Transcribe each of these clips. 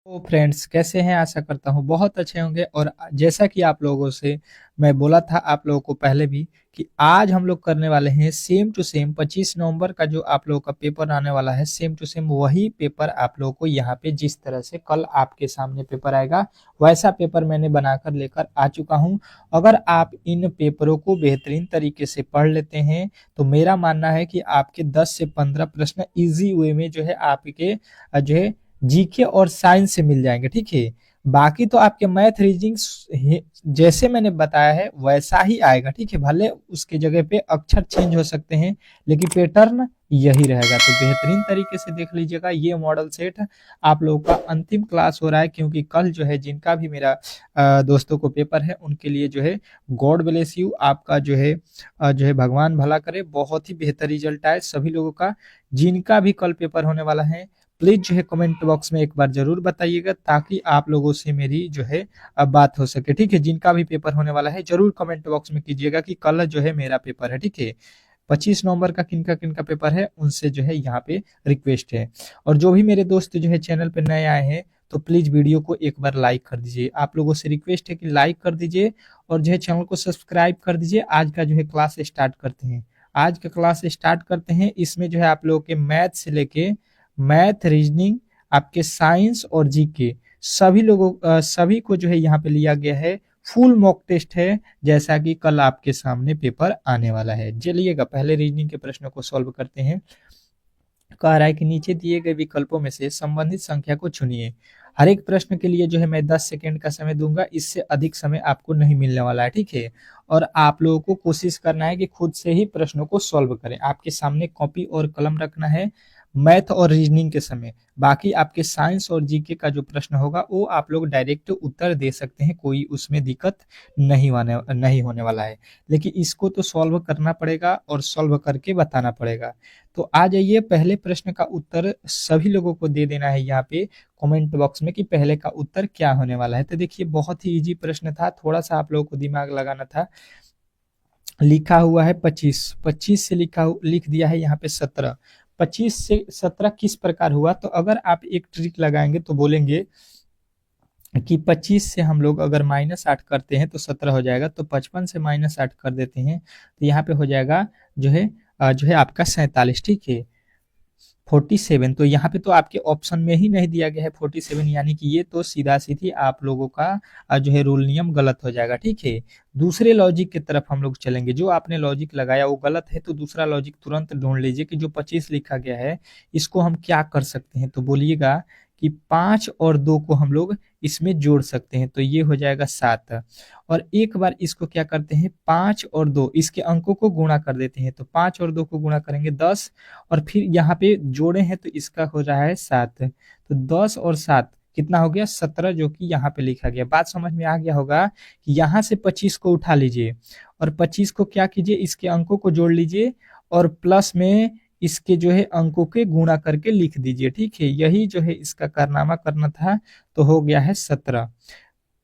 तो फ्रेंड्स कैसे हैं? आशा करता हूँ बहुत अच्छे होंगे। और जैसा कि आप लोगों से मैं बोला था आप लोगों को पहले भी कि आज हम लोग करने वाले हैं सेम टू सेम 25 नवंबर का जो आप लोगों का पेपर आने वाला है, सेम टू सेम वही पेपर आप लोगों को यहाँ पे जिस तरह से कल आपके सामने पेपर आएगा वैसा पेपर मैंने बनाकर लेकर आ चुका हूँ। अगर आप इन पेपरों को बेहतरीन तरीके से पढ़ लेते हैं तो मेरा मानना है कि आपके 10 से 15 प्रश्न इजी वे में जो है आपके जो है जीके और साइंस से मिल जाएंगे। ठीक है, बाकी तो आपके मैथ रीजनिंग जैसे मैंने बताया है वैसा ही आएगा। ठीक है, भले उसके जगह पे अक्षर चेंज हो सकते हैं लेकिन पैटर्न यही रहेगा। तो बेहतरीन तरीके से देख लीजिएगा, ये मॉडल सेट आप लोगों का अंतिम क्लास हो रहा है, क्योंकि कल जो है जिनका भी मेरा दोस्तों को पेपर है उनके लिए जो है गॉड ब्लेस यू, आपका जो है भगवान भला करे, बहुत ही बेहतर रिजल्ट आए सभी लोगों का। जिनका भी कल पेपर होने वाला है प्लीज जो है कमेंट बॉक्स में एक बार जरूर बताइएगा, ताकि आप लोगों से मेरी जो है अब बात हो सके। ठीक है, जिनका भी पेपर होने वाला है जरूर कमेंट बॉक्स में कीजिएगा कि कल जो है मेरा पेपर है। ठीक है, 25 नवंबर का किनका पेपर है उनसे जो है यहाँ पे रिक्वेस्ट है। और जो भी मेरे दोस्त जो है चैनल पे नए आए हैं तो प्लीज वीडियो को एक बार लाइक कर दीजिए। आप लोगों से रिक्वेस्ट है कि लाइक कर दीजिए और जो है चैनल को सब्सक्राइब कर दीजिए। आज का जो है क्लास स्टार्ट करते हैं। आज का क्लास स्टार्ट करते हैं। इसमें जो है आप लोगों के मैथ से लेके मैथ, रीजनिंग, आपके साइंस और जीके सभी को जो है यहाँ पे लिया गया है। फुल मॉक टेस्ट है, जैसा कि कल आपके सामने पेपर आने वाला है। चलिएगा पहले रीजनिंग के प्रश्नों को सॉल्व करते हैं। कह रहा है कि नीचे दिए गए विकल्पों में से संबंधित संख्या को चुनिए। हर एक प्रश्न के लिए जो है मैं 10 सेकंड का समय दूंगा, इससे अधिक समय आपको नहीं मिलने वाला है। ठीक है, और आप लोगों को कोशिश करना है कि खुद से ही प्रश्नों को सॉल्व करें। आपके सामने कॉपी और कलम रखना है मैथ और रीजनिंग के समय। बाकी आपके साइंस और जीके का जो प्रश्न होगा वो आप लोग डायरेक्ट उत्तर दे सकते हैं, कोई उसमें दिक्कत नहीं होने वाला है। लेकिन इसको तो सॉल्व करना पड़ेगा और सॉल्व करके बताना पड़ेगा। तो आ जाइए, पहले प्रश्न का उत्तर सभी लोगों को दे देना है यहाँ पे कमेंट बॉक्स में कि पहले का उत्तर क्या होने वाला है। तो देखिए बहुत ही इजी प्रश्न था, थोड़ा सा आप लोगों को दिमाग लगाना था। लिखा हुआ है 25, 25 से लिख दिया है यहाँ पे 17। 25 से 17 किस प्रकार हुआ? तो अगर आप एक ट्रिक लगाएंगे तो बोलेंगे कि 25 से हम लोग अगर -8 करते हैं तो 17 हो जाएगा। तो 55 से -8 कर देते हैं तो यहाँ पे हो जाएगा जो है आपका 47। ठीक है, 47। तो यहाँ पे तो आपके ऑप्शन में ही नहीं दिया गया है 47, यानी कि ये तो सीधा सीधी आप लोगों का जो है रूल नियम गलत हो जाएगा। ठीक है, दूसरे लॉजिक की तरफ हम लोग चलेंगे। जो आपने लॉजिक लगाया वो गलत है तो दूसरा लॉजिक तुरंत ढूंढ लीजिए कि जो 25 लिखा गया है इसको हम क्या कर सकते हैं। तो बोलिएगा कि 5 और 2 को हम लोग इसमें जोड़ सकते हैं, तो ये हो जाएगा 7। और एक बार इसको क्या करते हैं, 5 और 2 इसके अंकों को गुणा कर देते हैं। तो 5 और 2 को गुणा करेंगे 10, और फिर यहाँ पे जोड़े हैं तो इसका हो रहा है 7। तो 10 और 7 कितना हो गया, 17, जो कि यहाँ पे लिखा गया। बात समझ में आ गया होगा कि यहाँ से 25 को उठा लीजिए और 25 को क्या कीजिए, इसके अंकों को जोड़ लीजिए और प्लस में इसके जो है अंकों के गुणा करके लिख दीजिए। ठीक है, यही जो है इसका कारनामा करना था। तो हो गया है 17।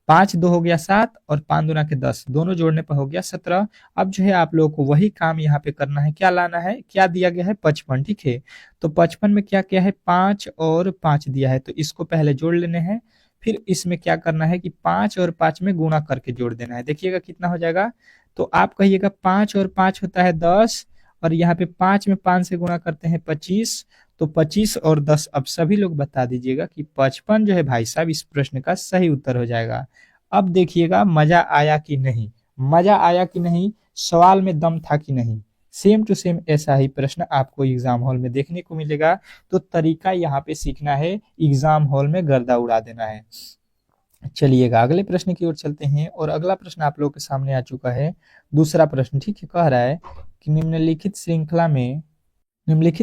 5 2 हो गया 7 और 5 दूना के 10, दोनों जोड़ने पर हो गया 17। अब जो है आप लोगों को वही काम यहाँ पे करना है। क्या लाना है, क्या दिया गया है, 55। ठीक है, तो 55 में क्या क्या है, 5 और 5 दिया है, तो इसको पहले जोड़ लेने हैं। फिर इसमें क्या करना है कि 5 और 5 में गुणा करके जोड़ देना है। देखिएगा कितना हो जाएगा। तो आप कहिएगा 5 और 5 होता है 10, और यहाँ पे 5 में 5 से गुणा करते हैं 25। तो 25 और 10, अब सभी लोग बता दीजिएगा कि 55 जो है भाई साहब इस प्रश्न का सही उत्तर हो जाएगा। अब देखिएगा मजा आया कि नहीं, मजा आया कि नहीं, सवाल में दम था कि नहीं। सेम टू सेम ऐसा ही प्रश्न आपको एग्जाम हॉल में देखने को मिलेगा। तो तरीका यहाँ पे सीखना है, एग्जाम हॉल में गर्दा उड़ा देना है। चलिएगा अगले प्रश्न की ओर चलते हैं, और अगला प्रश्न आप लोगों के सामने आ चुका है। दूसरा प्रश्न, ठीक है, कह रहा है कि निम्नलिखित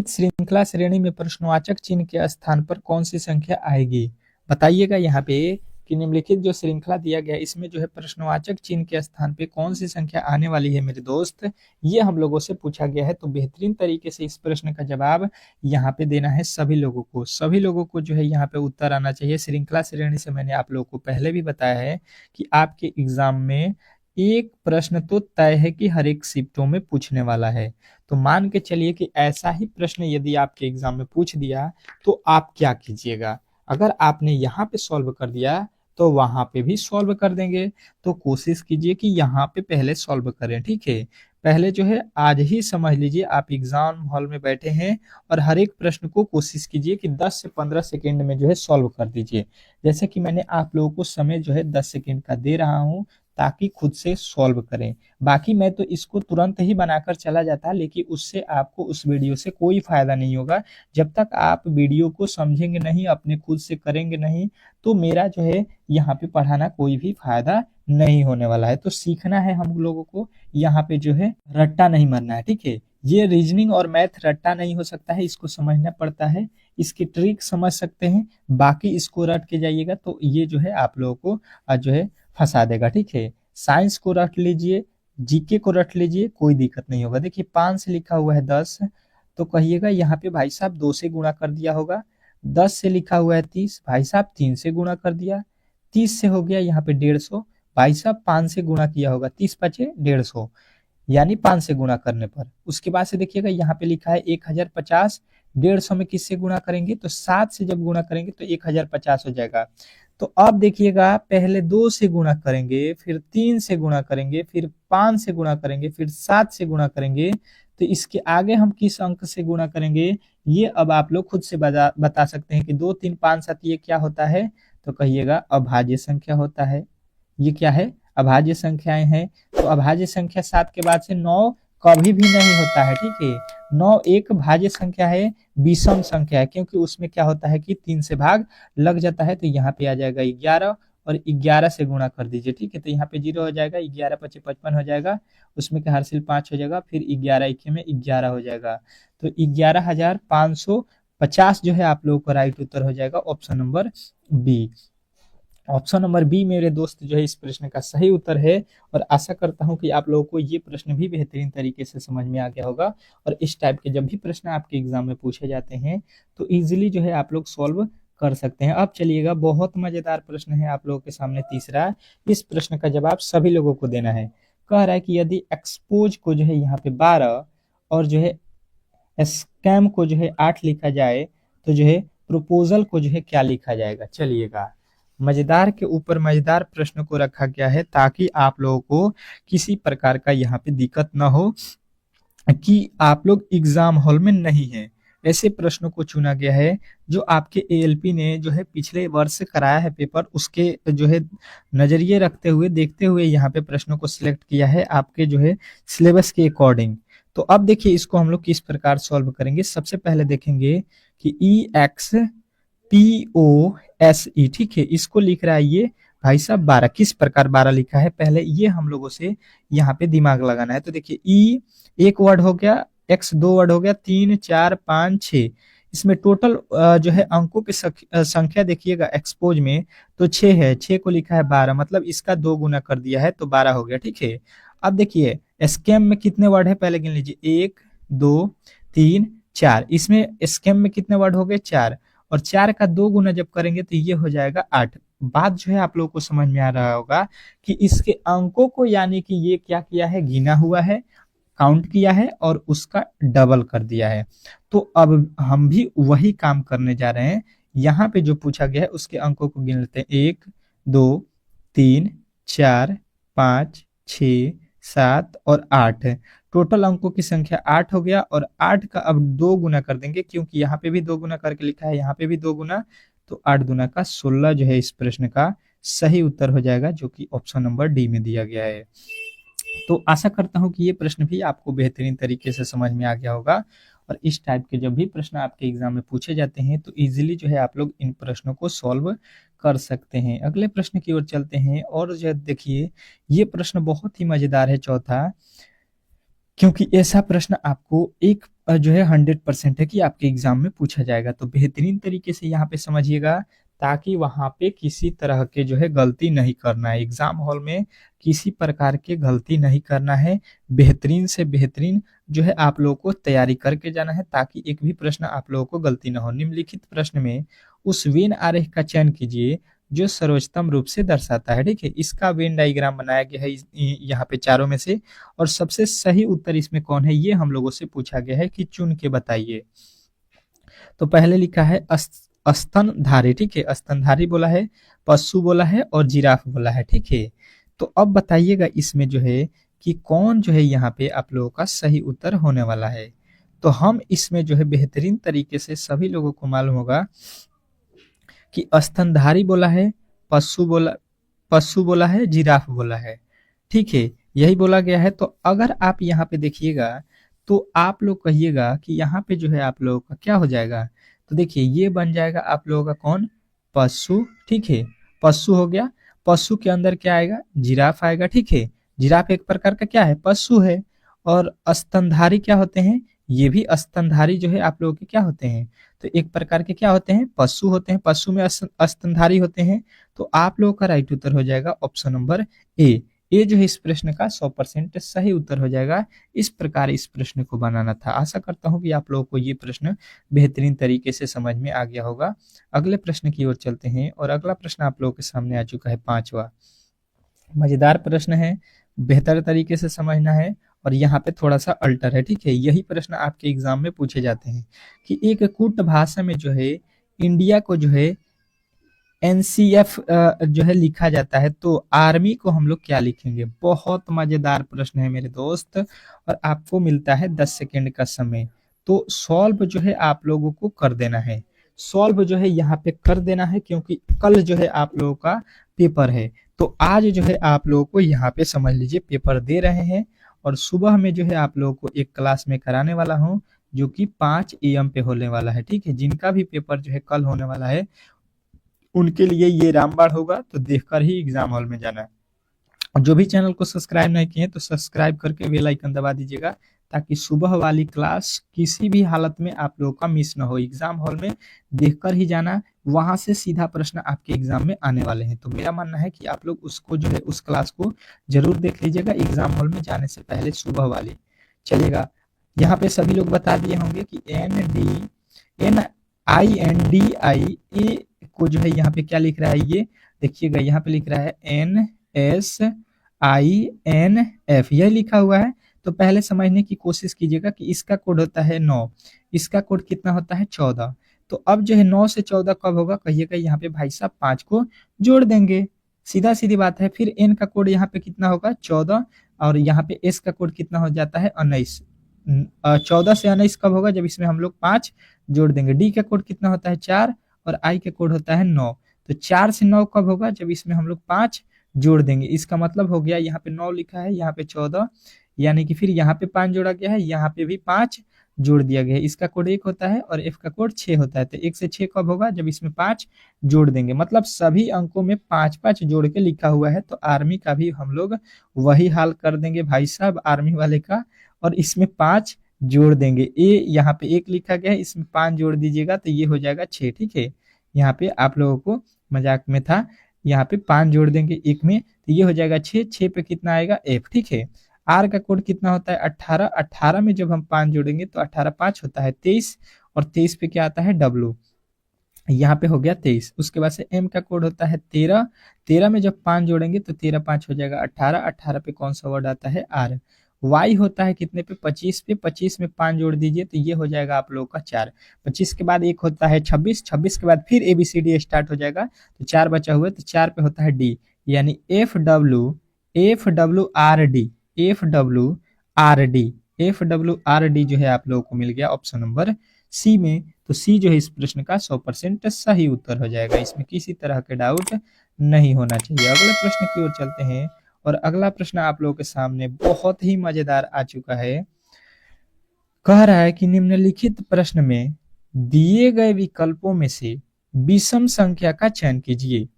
श्रृंखला श्रेणी में प्रश्नवाचक चिन्ह के स्थान पर कौन सी संख्या आएगी? बताइएगा यहाँ पे कि निम्नलिखित जो श्रृंखला दिया गया है इसमें जो है प्रश्नवाचक चिन्ह के स्थान पे कौन सी संख्या आने वाली है मेरे दोस्त, ये हम लोगों से पूछा गया है। तो बेहतरीन तरीके से इस प्रश्न का जवाब यहाँ पे देना है सभी लोगों को। सभी लोगों को जो है यहाँ पे उत्तर आना चाहिए। श्रृंखला श्रेणी से मैंने आप लोगों को पहले भी बताया है कि आपके एग्जाम में एक प्रश्न तो तय है कि हर एक शिफ्टों में पूछने वाला है। तो मान के चलिए कि ऐसा ही प्रश्न यदि आपके एग्जाम में पूछ दिया तो आप क्या कीजिएगा? अगर आपने यहाँ पे सॉल्व कर दिया तो वहां पे भी सॉल्व कर देंगे। तो कोशिश कीजिए कि यहाँ पे पहले सॉल्व करें, ठीक है। पहले जो है आज ही समझ लीजिए आप एग्जाम हॉल में बैठे हैं और हर एक प्रश्न को कोशिश कीजिए कि 10 से 15 सेकंड में जो है सॉल्व कर दीजिए। जैसे कि मैंने आप लोगों को समय जो है 10 सेकंड का दे रहा हूँ ताकि खुद से सॉल्व करें। बाकी मैं तो इसको तुरंत ही बनाकर चला जाता, लेकिन उससे आपको उस वीडियो से कोई फायदा नहीं होगा। जब तक आप वीडियो को समझेंगे नहीं, अपने खुद से करेंगे नहीं, तो मेरा जो है यहाँ पे पढ़ाना कोई भी फायदा नहीं होने वाला है। तो सीखना है हम लोगों को, यहाँ पे जो है रट्टा नहीं मारना है, ठीक है। ये रीजनिंग और मैथ रट्टा नहीं हो सकता है, इसको समझना पड़ता है, इसकी ट्रिक समझ सकते हैं। बाकी इसको रट के जाइएगा तो ये जो है आप लोगों को जो है फंसा देगा, ठीक है। साइंस को रट लीजिए, जीके को रट लीजिए, कोई दिक्कत नहीं होगा। देखिए 5 से लिखा हुआ है 10, तो कहिएगा यहाँ पे भाई साहब 2 से गुणा कर दिया होगा। 10 से लिखा हुआ है 30, भाई साहब 3 से गुणा कर दिया। 30 से हो गया यहाँ पे 150, भाई साहब 5 से गुणा किया होगा। 30 बचे 150, यानी 5 से गुणा करने पर। उसके बाद से देखिएगा यहाँ पे लिखा है 1050, 150 में किससे गुणा करेंगे तो 7 से जब गुणा करेंगे तो 1050 हो जाएगा। तो अब देखिएगा पहले 2 से गुणा करेंगे, फिर 3 से गुणा करेंगे, फिर 5 से गुणा करेंगे, फिर 7 से गुणा करेंगे। तो इसके आगे हम किस अंक से गुणा करेंगे ये अब आप लोग खुद से बता सकते हैं कि 2 3 5 7 ये क्या होता है। तो कहिएगा अभाज्य संख्या होता है। ये क्या है? अभाज्य संख्याएं हैं। तो अभाज्य संख्या 7 के बाद से 9 कभी भी नहीं होता है, ठीक है। 9 एक भाज्य संख्या है, विषम संख्या है, क्योंकि उसमें क्या होता है कि 3 से भाग लग जाता है। तो यहाँ पे आ जाएगा 11 और 11 से गुणा कर दीजिए, ठीक है। तो यहाँ पे 0 हो जाएगा, 11 पचे 55 हो जाएगा, उसमें का हासिल 5 हो जाएगा, फिर 11 इक्के में 11 हो जाएगा। तो 11,550 जो है आप लोगों को राइट उत्तर हो जाएगा option number B. Option number B मेरे दोस्त जो है इस प्रश्न का सही उत्तर है। और आशा करता हूं कि आप लोगों को ये प्रश्न भी बेहतरीन तरीके से समझ में आ गया होगा। और इस टाइप के जब भी प्रश्न आपके एग्जाम में पूछे जाते हैं तो इजीली जो है आप लोग सॉल्व कर सकते हैं। अब चलिएगा बहुत मजेदार प्रश्न है आप लोगों के सामने तीसरा। इस प्रश्न का जवाब सभी लोगों को देना है। कह रहा है कि यदि एक्सपोज को जो है यहाँ पे 12 और जो है स्कैम को जो है 8 लिखा जाए तो जो है प्रपोजल को जो है क्या लिखा जाएगा। चलिएगा मजेदार के ऊपर मजेदार प्रश्न को रखा गया है ताकि आप लोगों को किसी प्रकार का यहाँ पे दिक्कत ना हो कि आप लोग एग्जाम हॉल में नहीं है। ऐसे प्रश्नों को चुना गया है जो आपके एएलपी ने जो है पिछले वर्ष कराया है पेपर, उसके जो है नजरिए रखते हुए देखते हुए यहाँ पे प्रश्नों को सिलेक्ट किया है आपके जो है सिलेबस के अकॉर्डिंग। तो अब देखिए इसको हम लोग किस प्रकार सॉल्व करेंगे। सबसे पहले देखेंगे कि EXPOSE, ठीक है, इसको लिख रहा है ये भाई साहब 12। किस प्रकार 12 लिखा है पहले ये हम लोगों से यहाँ पे दिमाग लगाना है। तो देखिए ई एक वर्ड हो गया, एक्स 2 वर्ड हो गया, 3 4 5 6। इसमें टोटल जो है अंकों की संख्या देखिएगा एक्सपोज में तो 6 है। 6 को लिखा है 12, मतलब इसका 2 गुना कर दिया है तो 12 हो गया, ठीक है। अब देखिए स्कैम में कितने वर्ड है पहले गिन लीजिए, 1 2 3 4। इसमें स्कैम में कितने वर्ड हो गए 4, और 4 का 2 गुना जब करेंगे तो ये हो जाएगा 8। बात जो है आप लोगों को समझ में आ रहा होगा कि इसके अंकों को यानी कि ये क्या किया है, गिना हुआ है, काउंट किया है और उसका डबल कर दिया है। तो अब हम भी वही काम करने जा रहे हैं। यहाँ पे जो पूछा गया है उसके अंकों को गिन लेते हैं, 1 2 3 4 5 6 7 और 8। टोटल अंकों की संख्या 8 हो गया और 8 का अब 2 गुना कर देंगे, क्योंकि यहाँ पे भी 2 गुना करके लिखा है, यहाँ पे भी 2 गुना, तो 8 दुना का 16 जो है इस प्रश्न का सही उत्तर हो जाएगा, जो कि ऑप्शन नंबर डी में दिया गया है। तो आशा करता हूं कि ये प्रश्न भी आपको बेहतरीन तरीके से समझ में आ गया होगा। और इस टाइप के जब भी प्रश्न आपके एग्जाम में पूछे जाते हैं तो इजीली जो है आप लोग इन प्रश्नों को सॉल्व कर सकते हैं। अगले प्रश्न की ओर चलते हैं। और जो देखिए ये प्रश्न बहुत ही मजेदार है चौथा, क्योंकि ऐसा प्रश्न आपको एक जो है 100% है कि आपके एग्जाम में पूछा जाएगा। तो बेहतरीन तरीके से यहाँ पे समझिएगा ताकि वहां पे किसी तरह के जो है गलती नहीं करना है। एग्जाम हॉल में किसी प्रकार के गलती नहीं करना है। बेहतरीन से बेहतरीन जो है आप लोगों को तैयारी करके जाना है ताकि एक भी प्रश्न आप लोगों को गलती ना हो। निम्नलिखित प्रश्न में उस वेन आरेख का चयन कीजिए जो सर्वोत्तम रूप से दर्शाता है, ठीक है। इसका वेन डायग्राम बनाया गया है यहाँ पे चारों में से, और सबसे सही उत्तर इसमें कौन है ये हम लोगों से पूछा गया है कि चुन के बताइए। तो पहले लिखा है स्तनधारी, ठीक है, स्तनधारी बोला है, पशु बोला है और जिराफ बोला है, ठीक है। तो अब बताइएगा इसमें जो है कि कौन जो है यहाँ पे आप लोगों का सही उत्तर होने वाला है। तो हम इसमें जो है बेहतरीन तरीके से सभी लोगों को मालूम होगा कि स्तनधारी बोला है, पशु बोला है, जिराफ बोला है, ठीक है, यही बोला गया है। तो अगर आप यहाँ पे देखिएगा तो आप लोग कहिएगा कि यहाँ पे जो है आप लोगों का क्या हो जाएगा। तो देखिए ये बन जाएगा आप लोगों का कौन, पशु, ठीक है, पशु हो गया। पशु के अंदर क्या आएगा, जिराफ आएगा, ठीक है। जिराफ एक प्रकार का क्या है, पशु है। और स्तनधारी क्या होते हैं, ये भी स्तनधारी जो है आप लोगों के क्या होते हैं, तो एक प्रकार के क्या होते हैं, पशु होते हैं। पशु में स्तनधारी होते हैं। तो आप लोगों का राइट उत्तर हो जाएगा ऑप्शन नंबर ए। ये जो है इस प्रश्न का 100% सही उत्तर हो जाएगा। इस प्रकार इस प्रश्न को बनाना था। आशा करता हूँ कि आप लोगों को ये प्रश्न बेहतरीन तरीके से समझ में आ गया होगा। अगले प्रश्न की ओर चलते हैं और अगला प्रश्न आप लोगों के सामने आ चुका है 5वां। मजेदार प्रश्न है, बेहतर तरीके से समझना है और यहाँ पे थोड़ा सा अल्टर है, ठीक है। यही प्रश्न आपके एग्जाम में पूछे जाते हैं कि एक कूट भाषा में जो है इंडिया को जो है एनसीएफ जो है लिखा जाता है, तो आर्मी को हम लोग क्या लिखेंगे। बहुत मजेदार प्रश्न है मेरे दोस्त और आपको मिलता है 10 सेकेंड का समय। तो सॉल्व जो है आप लोगों को कर देना है, सॉल्व जो है यहाँ पे कर देना है, क्योंकि कल जो है आप लोगों का पेपर है। तो आज जो है आप लोगों को यहाँ पे समझ लीजिए पेपर दे रहे हैं और सुबह में जो है आप लोगों को एक क्लास में कराने वाला हूँ जो कि 5 AM पे होने वाला है, ठीक है। जिनका भी पेपर जो है कल होने वाला है उनके लिए ये रामबाण होगा, तो देखकर ही एग्जाम हॉल में जाना है। और जो भी चैनल को सब्सक्राइब नहीं किए तो सब्सक्राइब करके बेल आइकन दबा दीजिएगा, ताकि सुबह वाली क्लास किसी भी हालत में आप लोगों का मिस ना हो। एग्जाम हॉल में देखकर ही जाना, वहां से सीधा प्रश्न आपके एग्जाम में आने वाले हैं। तो मेरा मानना है कि आप लोग उसको जो है उस क्लास को जरूर देख लीजिएगा एग्जाम हॉल में जाने से पहले, सुबह वाली। चलेगा, यहाँ पे सभी लोग बता दिए होंगे कि NINDI को जो है यहाँ पे क्या लिख रहा है, ये देखिएगा यहाँ पे लिख रहा है NSINF, यह लिखा हुआ है। तो पहले समझने की कोशिश कीजिएगा कि इसका कोड होता है 9, इसका कोड कितना होता है 14। तो अब जो है 9 से 14 कब होगा, कहिएगा यहाँ पे भाई साहब 5 को जोड़ देंगे, सीधा सीधी बात है। फिर N का कोड यहाँ पे कितना होगा 14, और यहाँ पे S का कोड कितना हो जाता है 19। 14 से 19 कब होगा, जब इसमें हम लोग 5 जोड़ देंगे। D का कोड कितना होता है 4 और I का कोड होता है 9। तो 4 से 9 कब होगा, जब इसमें हम लोग 5 जोड़ देंगे। इसका मतलब हो गया यहाँ पे 9 लिखा है, यहाँ पे 14, यानी कि फिर यहाँ पे 5 जोड़ा गया है, यहाँ पे भी 5 जोड़ दिया गया है। इसका कोड 1 होता है और F का कोड 6 होता है। तो 1 से 6 कब होगा, जब इसमें 5 जोड़ देंगे। मतलब सभी अंकों में 5-5 जोड़ के लिखा हुआ है। तो आर्मी का भी हम लोग वही हाल कर देंगे भाई साहब, आर्मी वाले का, और इसमें 5 जोड़ देंगे। ए यहाँ पे 1 लिखा गया है, इसमें 5 जोड़ दीजिएगा तो ये हो जाएगा 6, ठीक है। यहाँ पे आप लोगों को मजाक में था, यहाँ पे 5 जोड़ देंगे 1 में तो ये हो जाएगा 6। 6 पे कितना आएगा F, ठीक है। R का कोड कितना होता है 18। 18 में जब हम 5 जोड़ेंगे तो 18 5 होता है 23, और 23 पे क्या आता है W, यहाँ पे हो गया 23। उसके बाद से M का कोड होता है 13। 13 में जब 5 जोड़ेंगे तो 13 5 हो जाएगा 18। 18 पे कौन सा वर्ड आता है R। Y होता है कितने पे 25 पे, 25 में 5 जोड़ दीजिए तो ये हो जाएगा आप लोगों का 4। 25 के बाद एक होता है 26, 26 के बाद फिर ABCD स्टार्ट हो जाएगा, तो 4 बचा हुआ है, तो 4 पे होता है D, यानी FWRD जो है आप लोगों को मिल गया ऑप्शन नंबर सी में। तो सी जो है इस प्रश्न का 100% सही उत्तर हो जाएगा, इसमें किसी तरह के डाउट नहीं होना चाहिए। अगले प्रश्न की ओर चलते हैं और अगला प्रश्न आप लोगों के सामने बहुत ही मजेदार आ चुका है। कह रहा है कि निम्नलिखित प्रश्न में दिए गए विकल्पों में से विषम संख्या का चयन कीजिए।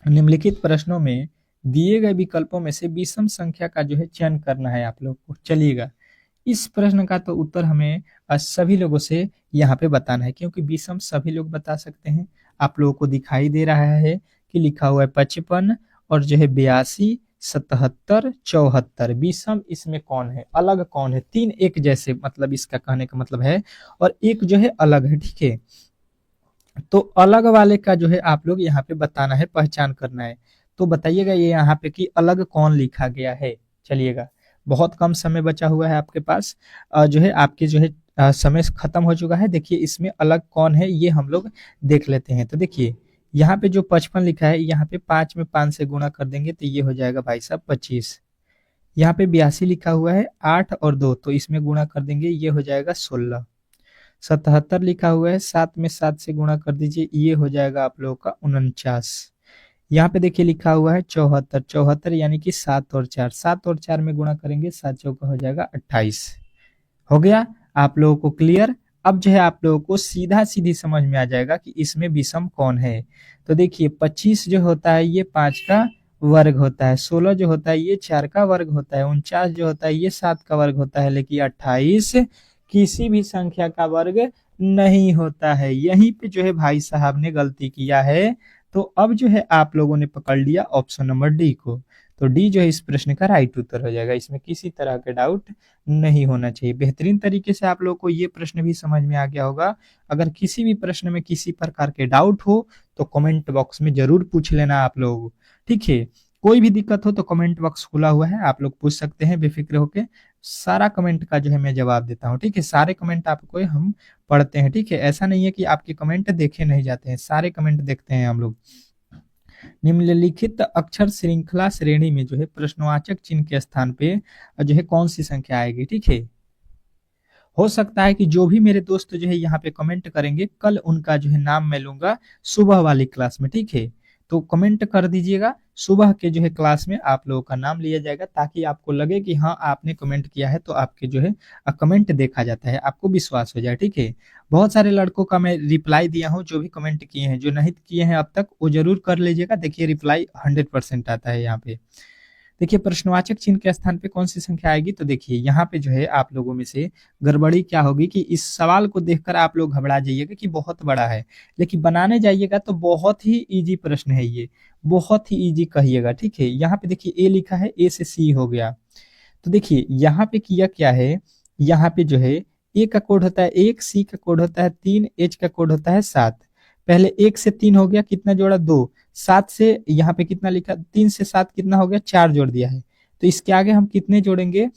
निम्नलिखित प्रश्नों में दिए गए विकल्पों में से विषम संख्या का जो है चयन करना है आप लोग को। चलिएगा, इस प्रश्न का तो उत्तर हमें सभी लोगों से यहाँ पे बताना है, क्योंकि विषम सभी लोग बता सकते हैं। आप लोगों को दिखाई दे रहा है कि लिखा हुआ है 55 और जो है 82, 77, 74। विषम इसमें कौन है, अलग कौन है, 3 एक जैसे, मतलब इसका कहने का मतलब है, और एक जो है अलग है, ठीक है। तो अलग वाले का जो है आप लोग यहाँ पे बताना है, पहचान करना है। तो बताइएगा ये यहाँ पे कि अलग कौन लिखा गया है। चलिएगा, बहुत कम समय बचा हुआ है आपके पास, जो है आपके जो है समय खत्म हो चुका है। देखिए इसमें अलग कौन है ये हम लोग देख लेते हैं। तो देखिए यहाँ पे जो 55 लिखा है, यहाँ पे 5 में 5 से गुणा कर देंगे तो ये हो जाएगा भाई साहब 25। यहाँ पे 82 लिखा हुआ है, 8 और 2 तो इसमें गुणा कर देंगे, ये हो जाएगा 16। 77 लिखा हुआ है, 7 में 7 से गुणा कर दीजिए, ये हो जाएगा आप लोगों का 49। यहाँ पे देखिए लिखा हुआ है 74, 74 यानी कि 7 और 4, 7 और 4 में गुणा करेंगे, 7 चौका हो जाएगा 28। हो गया आप लोगों को क्लियर। अब जो है आप लोगों को सीधा सीधी समझ में आ जाएगा कि इसमें विषम कौन है। तो देखिए 25 जो होता है ये 5 का वर्ग होता है, 16 जो होता है ये 4 का वर्ग होता है, 49 जो होता है ये 7 का वर्ग होता है, लेकिन 28 किसी भी संख्या का वर्ग नहीं होता है। यहीं पे जो है भाई साहब ने गलती किया है। तो अब जो है आप लोगों ने पकड़ लिया ऑप्शन नंबर डी को। तो डी जो है इस प्रश्न का राइट उत्तर हो जाएगा, इसमें किसी तरह के डाउट नहीं होना चाहिए। बेहतरीन तरीके से आप लोगों को ये प्रश्न भी समझ में आ गया होगा। अगर किसी भी प्रश्न में किसी प्रकार के डाउट हो तो कमेंट बॉक्स में जरूर पूछ लेना आप लोग, ठीक है। कोई भी दिक्कत हो तो कमेंट बॉक्स खुला हुआ है, आप लोग पूछ सकते हैं बेफिक्र होके। सारा कमेंट का जो है मैं जवाब देता हूँ, ठीक है। सारे कमेंट आपको हम पढ़ते हैं, ठीक है। ऐसा नहीं है कि आपके कमेंट देखे नहीं जाते हैं, सारे कमेंट देखते हैं हम लोग। निम्नलिखित अक्षर श्रृंखला श्रेणी में जो है प्रश्नवाचक चिन्ह के स्थान पे जो है कौन सी संख्या आएगी, ठीक है। हो सकता है कि जो भी मेरे दोस्त जो है यहाँ पे कमेंट करेंगे, कल उनका जो है नाम मैं लूंगा सुबह वाली क्लास में, ठीक है। तो कमेंट कर दीजिएगा, सुबह के जो है क्लास में आप लोगों का नाम लिया जाएगा, ताकि आपको लगे कि हाँ आपने कमेंट किया है, तो आपके जो है कमेंट देखा जाता है, आपको विश्वास हो जाए, ठीक है। बहुत सारे लड़कों का मैं रिप्लाई दिया हूँ, जो भी कमेंट किए हैं, जो नहीं किए हैं अब तक वो जरूर कर लीजिएगा। देखिए रिप्लाई 100% आता है यहाँ पे। देखिए प्रश्नवाचक चिन्ह के स्थान पे कौन सी संख्या आएगी, तो देखिए यहाँ पे जो है आप लोगों में से गड़बड़ी क्या होगी कि इस सवाल को देखकर आप लोग घबरा जाइएगा कि बहुत बड़ा है, लेकिन बनाने जाइएगा तो बहुत ही इजी प्रश्न है ये, बहुत ही इजी कहिएगा, ठीक है। यहाँ पे देखिए ए लिखा है, ए से सी हो गया। तो देखिए यहाँ पे किया क्या है, यहाँ पे जो है ए का कोड होता है 1, सी का कोड होता है 3, एच का कोड होता है 7। पहले 1 से 3 हो गया, कितना जोड़ा 2, 7 से यहाँ पे कितना लिखा, 3 से 7 कितना हो गया, 4 जोड़ दिया है। तो इसके आगे हम कितने जोड़ेंगे,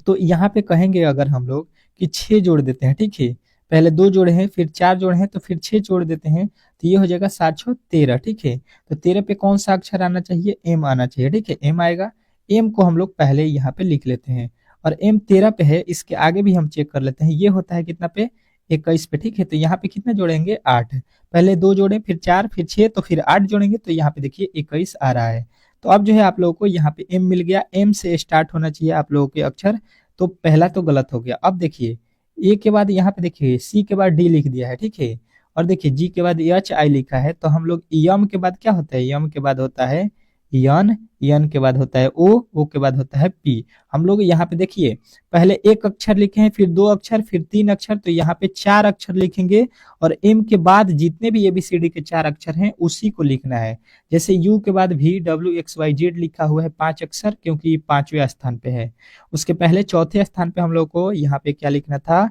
तो यहाँ पे कहेंगे अगर हम लोग कि 6 जोड़ देते हैं, ठीक है। पहले 2 जोड़े हैं, फिर 4 जोड़े हैं, तो फिर 6 जोड़ देते हैं, तो ये हो जाएगा 7 6 13, ठीक है। तो 13 पे कौन सा अक्षर आना चाहिए, एम आना चाहिए, ठीक है, एम आएगा। एम को हम लोग पहले यहाँ पे लिख लेते हैं, और एम 13 पे है, इसके आगे भी हम चेक कर लेते हैं, ये होता है कितना पे, 21 पे, ठीक है। तो यहाँ पे कितने जोड़ेंगे, 8। पहले 2 जोड़े, फिर 4, फिर 6, तो फिर 8 जोड़ेंगे, तो यहाँ पे देखिए 21 आ रहा है। तो अब जो है आप लोगों को यहाँ पे एम मिल गया, एम से स्टार्ट होना चाहिए आप लोगों के अक्षर। तो पहला तो गलत हो गया। अब देखिए ए के बाद यहाँ पे देखिए सी के बाद डी लिख दिया है, ठीक है। और देखिए जी के बाद एच आई लिखा है, तो हम लोग यम के बाद क्या होता है, यम के बाद होता है यन, यन के बाद होता है ओ के बाद होता है पी। हम लोग यहाँ पे देखिए पहले एक अक्षर लिखे हैं, फिर 2 अक्षर, फिर 3 अक्षर, तो यहाँ पे 4 अक्षर लिखेंगे, और एम के बाद जितने भी एबीसीडी के 4 अक्षर हैं उसी को लिखना है। जैसे यू के बाद V W X Y Z लिखा हुआ है 5 अक्षर, क्योंकि 5वें स्थान पे है। उसके पहले चौथे स्थान पे हम लोग को यहाँ पे क्या लिखना था,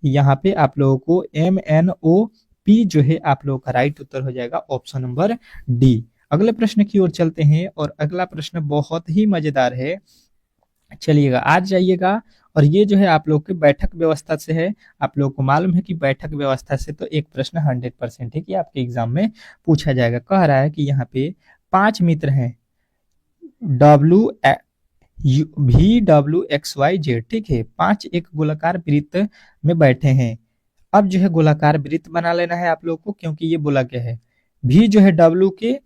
यहाँ पे आप लोगों को एम एन ओ पी जो है आप लोगों का राइट उत्तर हो जाएगा ऑप्शन नंबर डी। अगले प्रश्न की ओर चलते हैं, और अगला प्रश्न बहुत ही मजेदार है। चलिएगा आज जाइएगा, और ये जो है आप लोग की बैठक व्यवस्था से है। आप लोगों को मालूम है कि बैठक व्यवस्था से तो एक प्रश्न 100% है कि आपके एग्जाम में पूछा जाएगा। कह रहा है कि यहाँ पे 5 मित्र हैं, W V W X Y Z, ठीक है। 5 एक गोलाकार वृत्त में बैठे हैं। अब जो है गोलाकार वृत्त बना लेना है आप लोग को, क्योंकि ये बोला गया है भी जो है डब्ल्यू के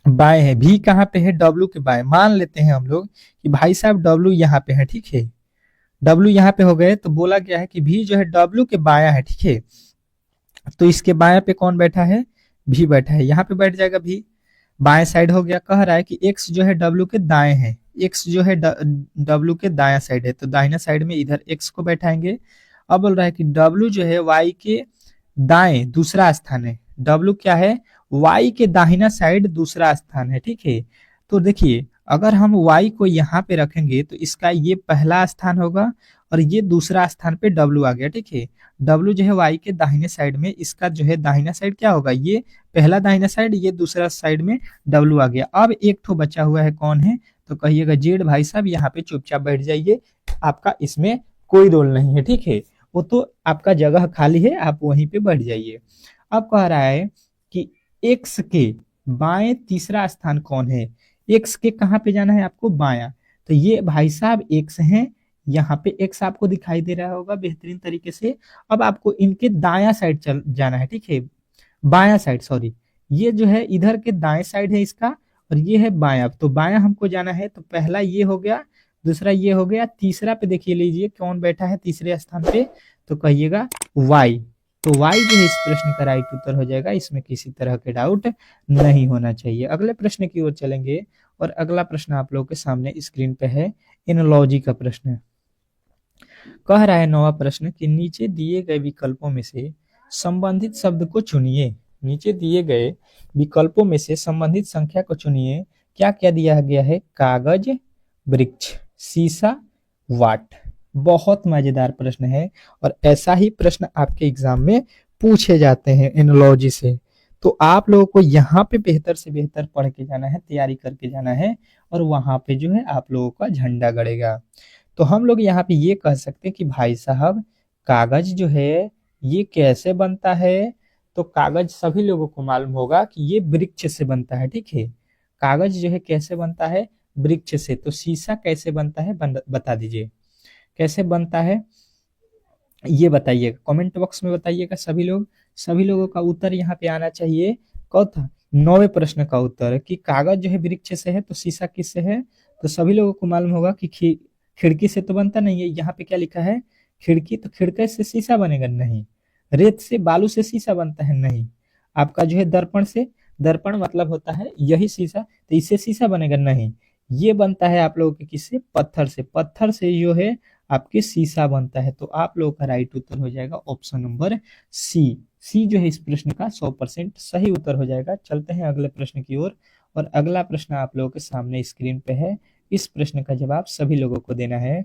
बाएं है। भी कहाँ पे है, डब्ल्यू के बाएं। मान लेते हैं हम लोग कि भाई साहब डब्ल्यू यहाँ पे है, ठीक है। डब्ल्यू यहाँ पे हो गए, तो बोला गया है कि भी जो है डब्ल्यू के बाया है, ठीक है। तो इसके बाया पे कौन बैठा है, भी बैठा है, यहाँ पे बैठ जाएगा भी। बाएं साइड हो गया। कह रहा है कि एक्स जो है डब्ल्यू के दाएं है, एक्स जो है डब्ल्यू के दाया साइड है, तो दाहिना साइड में इधर एक्स को बैठाएंगे। अब बोल रहा है कि डब्ल्यू जो है वाई के दाएं दूसरा स्थान है। डब्ल्यू क्या है, वाई के दाहिना साइड दूसरा स्थान है, ठीक है। तो देखिए अगर हम वाई को यहाँ पे रखेंगे तो इसका ये पहला स्थान होगा, और ये दूसरा स्थान पे डब्ल्यू आ गया, ठीक है। डब्ल्यू जो है वाई के दाहिने साइड में, इसका जो है दाहिना साइड क्या होगा, ये पहला दाहिना साइड, ये दूसरा साइड में डब्ल्यू आ गया। अब एक ठो बचा हुआ है, कौन है, तो कहिएगा जेड। भाई साहब यहाँ पे चुपचाप बैठ जाइए, आपका इसमें कोई रोल नहीं है, ठीक है। वो तो आपका जगह खाली है, आप वहीं पे बैठ जाइए। अब कह रहा है कि एक्स के बाएं तीसरा स्थान कौन है। एक्स के कहाँ पे जाना है आपको, बायां। तो ये भाई साहब एक्स हैं, यहाँ पे एक्स आपको दिखाई दे रहा होगा बेहतरीन तरीके से। अब आपको इनके दायां साइड चल जाना है, ठीक है, बायां साइड, सॉरी। ये जो है इधर के दाएं साइड है इसका, और ये है बायां। तो बायां हमको जाना है, तो पहला ये हो गया, दूसरा ये हो गया, तीसरा पे देखिए लीजिए कौन बैठा है तीसरे स्थान पे, तो कहिएगा वाई। तो वाई जो है इस प्रश्न का राइट उत्तर हो जाएगा, इसमें किसी तरह के डाउट नहीं होना चाहिए। अगले प्रश्न की ओर चलेंगे, और अगला प्रश्न आप लोगों के सामने स्क्रीन पे है, एनोलॉजी का प्रश्न। कह रहा है नौवां प्रश्न कि नीचे दिए गए विकल्पों में से संबंधित शब्द को चुनिए। नीचे दिए गए विकल्पों में से संबंधित संख्या को चुनिए। क्या क्या दिया गया है, कागज, वृक्ष, शीशा, वाट। बहुत मजेदार प्रश्न है, और ऐसा ही प्रश्न आपके एग्जाम में पूछे जाते हैं एनोलॉजी से। तो आप लोगों को यहाँ पे बेहतर से बेहतर पढ़ के जाना है, तैयारी करके जाना है, और वहां पे जो है आप लोगों का झंडा गड़ेगा। तो हम लोग यहाँ पे ये कह सकते हैं कि भाई साहब कागज जो है ये कैसे बनता है। तो कागज सभी लोगों को मालूम होगा कि ये वृक्ष से बनता है, ठीक है। कागज जो है कैसे बनता है, वृक्ष से। तो शीशा कैसे बनता है, बता दीजिए कैसे बनता है, ये बताइएगा, कमेंट बॉक्स में बताइएगा सभी लोग। सभी लोगों का उत्तर यहाँ पे आना चाहिए। कौन था, 9वें प्रश्न का उत्तर कि कागज जो है वृक्ष से है, तो शीशा किससे है। तो सभी लोगों को मालूम होगा कि खिड़की से तो बनता नहीं है। यहाँ पे क्या लिखा है, खिड़की, तो खिड़की से शीशा बनेगा नहीं। रेत से बालू से शीशा बनता है नहीं। आपका जो है दर्पण से, दर्पण मतलब होता है यही शीशा, तो इससे शीशा बनेगा नहीं। ये बनता है आप लोगों के किससे, पत्थर से। पत्थर से जो है आपके शीशा बनता है। तो आप लोगों का राइट उत्तर हो जाएगा ऑप्शन नंबर सी। सी जो है इस प्रश्न का 100% सही उत्तर हो जाएगा। चलते हैं अगले प्रश्न की ओर, और अगला प्रश्न आप लोगों के सामने स्क्रीन पे है। इस प्रश्न का जवाब सभी लोगों को देना है।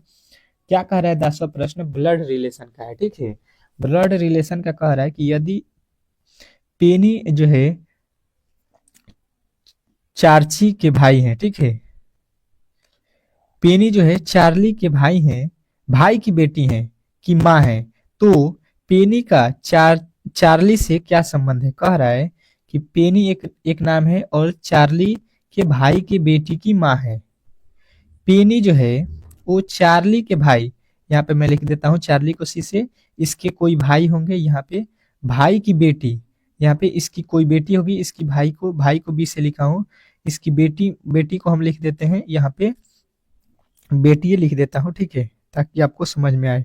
क्या कह रहा है 10वां प्रश्न, ब्लड रिलेशन का है, ठीक है। ब्लड रिलेशन का कह रहा है कि यदि पेनी जो है चार्ची के भाई हैं, ठीक है, पेनी जो है चार्ली के भाई हैं, भाई की बेटी हैं कि माँ है, तो पेनी का चार्ली से क्या संबंध है। कह रहा है कि पेनी एक एक नाम है, और चार्ली के भाई की बेटी की माँ है। पेनी जो है वो चार्ली के भाई, यहाँ पे मैं लिख देता हूँ चार्ली को सी से, इसके कोई भाई होंगे यहाँ पे, भाई की बेटी, यहाँ पे इसकी कोई बेटी होगी, इसकी भाई को बी से लिखा हूँ, इसकी बेटी, बेटी को हम लिख देते हैं यहाँ पे, बेटी ये लिख देता हूँ, ठीक है, ताकि आपको समझ में आए।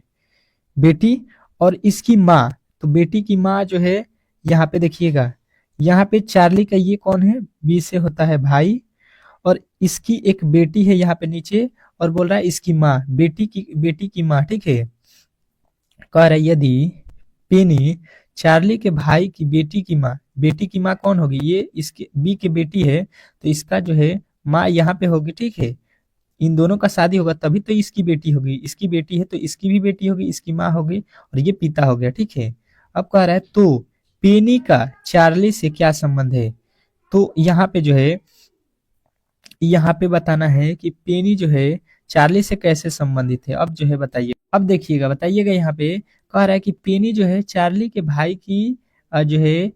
बेटी और इसकी माँ, तो बेटी की माँ जो है यहाँ पे देखिएगा, यहाँ पे चार्ली का ये कौन है, बी से होता है भाई, और इसकी एक बेटी है यहाँ पे नीचे, और बोल रहा है इसकी माँ, बेटी की माँ, ठीक है। कह रहा है यदि पेनी चार्ली के भाई की बेटी की माँ कौन होगी, ये इसके बी की बेटी है, तो इसका जो है माँ यहाँ पे होगी, ठीक है। इन दोनों का शादी होगा तभी तो इसकी बेटी होगी, इसकी बेटी है तो इसकी भी बेटी होगी, इसकी माँ होगी, और ये पिता हो गया, ठीक है। अब कह रहा है तो पेनी का चार्ली से क्या संबंध है। तो यहाँ पे जो है, यहाँ पे बताना है कि पेनी जो है चार्ली से कैसे संबंधित है। अब जो है बताइए, अब देखिएगा, बताइएगा यहाँ पे कह रहा है कि पेनी जो है चार्ली के भाई की जो है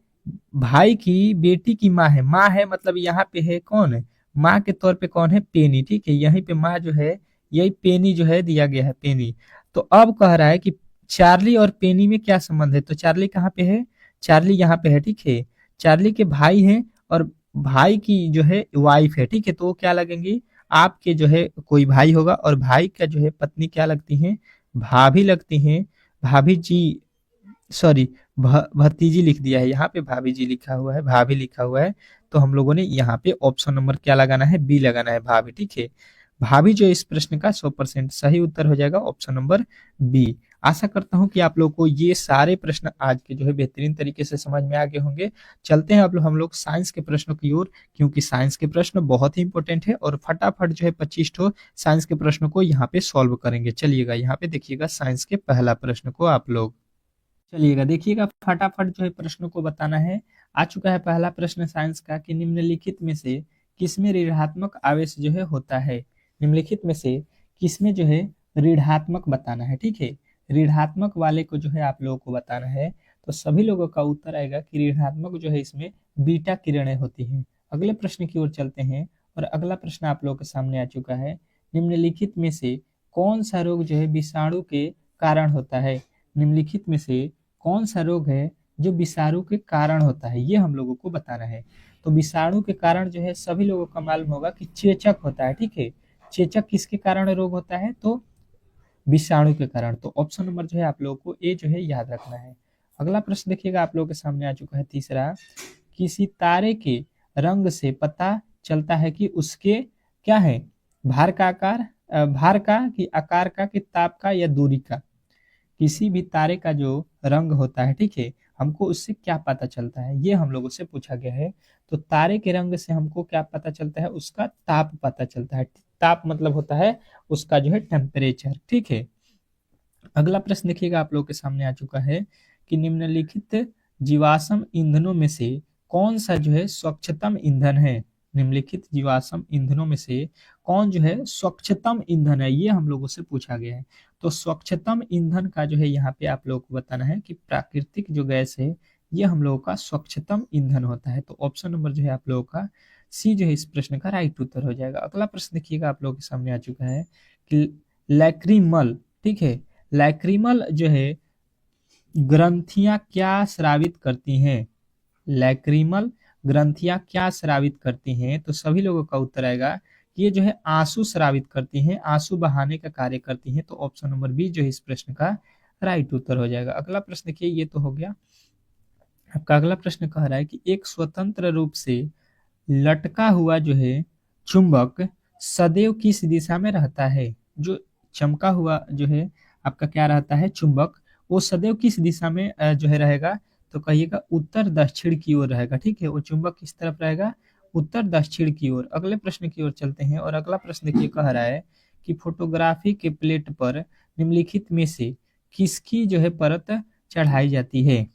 भाई की बेटी की माँ है मतलब यहाँ पे है कौन, माँ के तौर पे कौन है, पेनी, ठीक है। यहीं पे माँ जो है, यही पेनी जो है दिया गया है, पेनी। तो अब कह रहा है कि चार्ली और पेनी में क्या संबंध है। तो चार्ली कहाँ पे है, चार्ली यहाँ पे है, ठीक है। चार्ली के भाई हैं, और भाई की जो है वाइफ है, ठीक है। तो वो क्या लगेंगी, आपके जो है कोई भाई होगा, और भाई का जो है पत्नी क्या लगती है, भाभी लगती हैं। भाभी जी, सॉरी, भतीजी लिख दिया है यहाँ पे, भाभी जी लिखा हुआ है, भाभी लिखा हुआ है। तो हम लोगों ने यहाँ पे ऑप्शन नंबर क्या लगाना है, बी लगाना है, भाभी, ठीक है। भाभी जो इस प्रश्न का 100% सही उत्तर हो जाएगा, ऑप्शन नंबर बी। आशा करता हूं कि आप लोग को ये सारे प्रश्न आज के जो है बेहतरीन तरीके से समझ में आ गए होंगे। चलते हैं हम लोग साइंस के प्रश्नों की ओर, क्योंकि साइंस के प्रश्न बहुत ही इंपॉर्टेंट है, और फटाफट जो है 25 ठो साइंस के प्रश्नों को यहाँ पे सॉल्व करेंगे। चलिएगा यहाँ पे देखिएगा साइंस के पहला प्रश्न को आप लोग, चलिएगा देखिएगा फटाफट जो है प्रश्नों को बताना है। आ चुका है पहला प्रश्न साइंस का कि निम्नलिखित में से किसमें ऋणात्मक आवेश जो है होता है। निम्नलिखित में से किसमें जो है ऋणात्मक बताना है, ठीक है। ऋणात्मक वाले को जो है आप लोगों को बताना है, तो सभी लोगों का उत्तर आएगा कि ऋणात्मक जो है इसमें बीटा किरणें होती हैं। अगले प्रश्न की ओर चलते हैं, और अगला प्रश्न आप लोगों के सामने आ चुका है। निम्नलिखित में से कौन सा रोग जो है विषाणु के कारण होता है? निम्नलिखित में से कौन सा रोग है जो विषाणु के कारण होता है, ये हम लोगों को बताना है। तो विषाणु के कारण जो है सभी लोगों को मालूम होगा कि चेचक होता है, ठीक है। चेचक किसके कारण रोग होता है? तो विषाणु के कारण। तो ऑप्शन नंबर जो है आप लोगों को ए जो है याद रखना है। अगला प्रश्न देखिएगा आप लोगों के सामने आ चुका है तीसरा। किसी तारे के रंग से पता चलता है कि उसके क्या है, भार का आकार, भार का कि आकार का कि ताप का या दूरी का। किसी भी तारे का जो रंग होता है, ठीक है, हमको उससे क्या पता चलता है, ये हम लोगों से पूछा गया है। तो तारे के रंग से हमको क्या पता चलता है? उसका ताप पता चलता है। ताप मतलब होता है उसका जो है टेम्परेचर, ठीक है। अगला प्रश्न देखिएगा आप लोगों के सामने आ चुका है कि निम्नलिखित जीवाश्म ईंधनों में से कौन सा जो है स्वच्छतम ईंधन है? निम्नलिखित जीवाश्म ईंधनों में से कौन जो है स्वच्छतम ईंधन है, ये हम लोगों से पूछा गया है। तो स्वच्छतम ईंधन का जो है यहाँ पे आप लोगों को बताना है कि प्राकृतिक जो गैस है ये हम लोगों का स्वच्छतम ईंधन होता है। तो ऑप्शन नंबर जो है आप लोगों का सी जो है इस प्रश्न का राइट उत्तर हो जाएगा। अगला प्रश्न देखिएगा आप लोगों के सामने आ चुका है कि लैक्रीमल, ठीक है, लैक्रीमल जो है ग्रंथियां क्या स्रावित करती हैं? लैक्रीमल ग्रंथियां क्या स्रावित करती हैं? तो सभी लोगों का उत्तर आएगा कि ये जो है आंसू स्रावित करती हैं, आंसू बहाने का कार्य करती हैं। तो ऑप्शन नंबर बी जो है इस प्रश्न का राइट उत्तर हो जाएगा। अगला प्रश्न देखिए, ये तो हो गया आपका। अगला प्रश्न कह रहा है कि एक स्वतंत्र रूप से लटका हुआ जो है चुंबक सदैव किस दिशा में रहता है? जो चमका हुआ जो है आपका क्या रहता है चुंबक, वो सदैव किस दिशा में जो है रहेगा? तो कहिएगा उत्तर दक्षिण की ओर रहेगा, ठीक है। वो चुंबक किस तरफ रहेगा? उत्तर दक्षिण की ओर। अगले प्रश्न की ओर चलते हैं, और अगला प्रश्न देखिए कह रहा है कि फोटोग्राफी के प्लेट पर निम्नलिखित में से किसकी जो है परत चढ़ाई जाती है?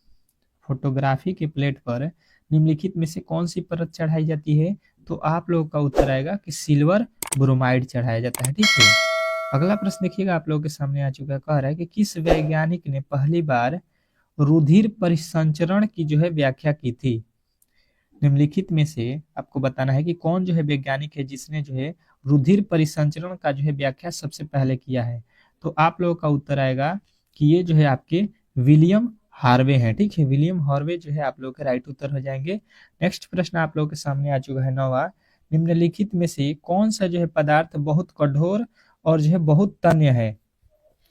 फोटोग्राफी के प्लेट पर निम्नलिखित में से कौन सी परत चढ़ाई जाती है? तो आप लोगों का उत्तर आएगा कि सिल्वर ब्रोमाइड चढ़ाया जाता है, ठीक है। अगला प्रश्न देखिएगा आप लोगों के सामने आ चुका है, कह रहा है कि किस वैज्ञानिक ने पहली बार रुधिर परिसंचरण की जो है व्याख्या की थी? निम्नलिखित में से आपको बताना है कि कौन जो है वैज्ञानिक है जिसने जो है रुधिर परिसंचरण का जो है व्याख्या सबसे पहले किया है? तो आप लोगों का उत्तर आएगा कि ये जो है आपके विलियम हार्वे हैं, ठीक है। विलियम हार्वे जो है आप लोगों के राइट उत्तर हो जाएंगे। नेक्स्ट प्रश्न आप लोगों के सामने आ चुका है नौवा। निम्नलिखित में से कौन सा जो है पदार्थ बहुत कठोर और जो है बहुत तन्य है?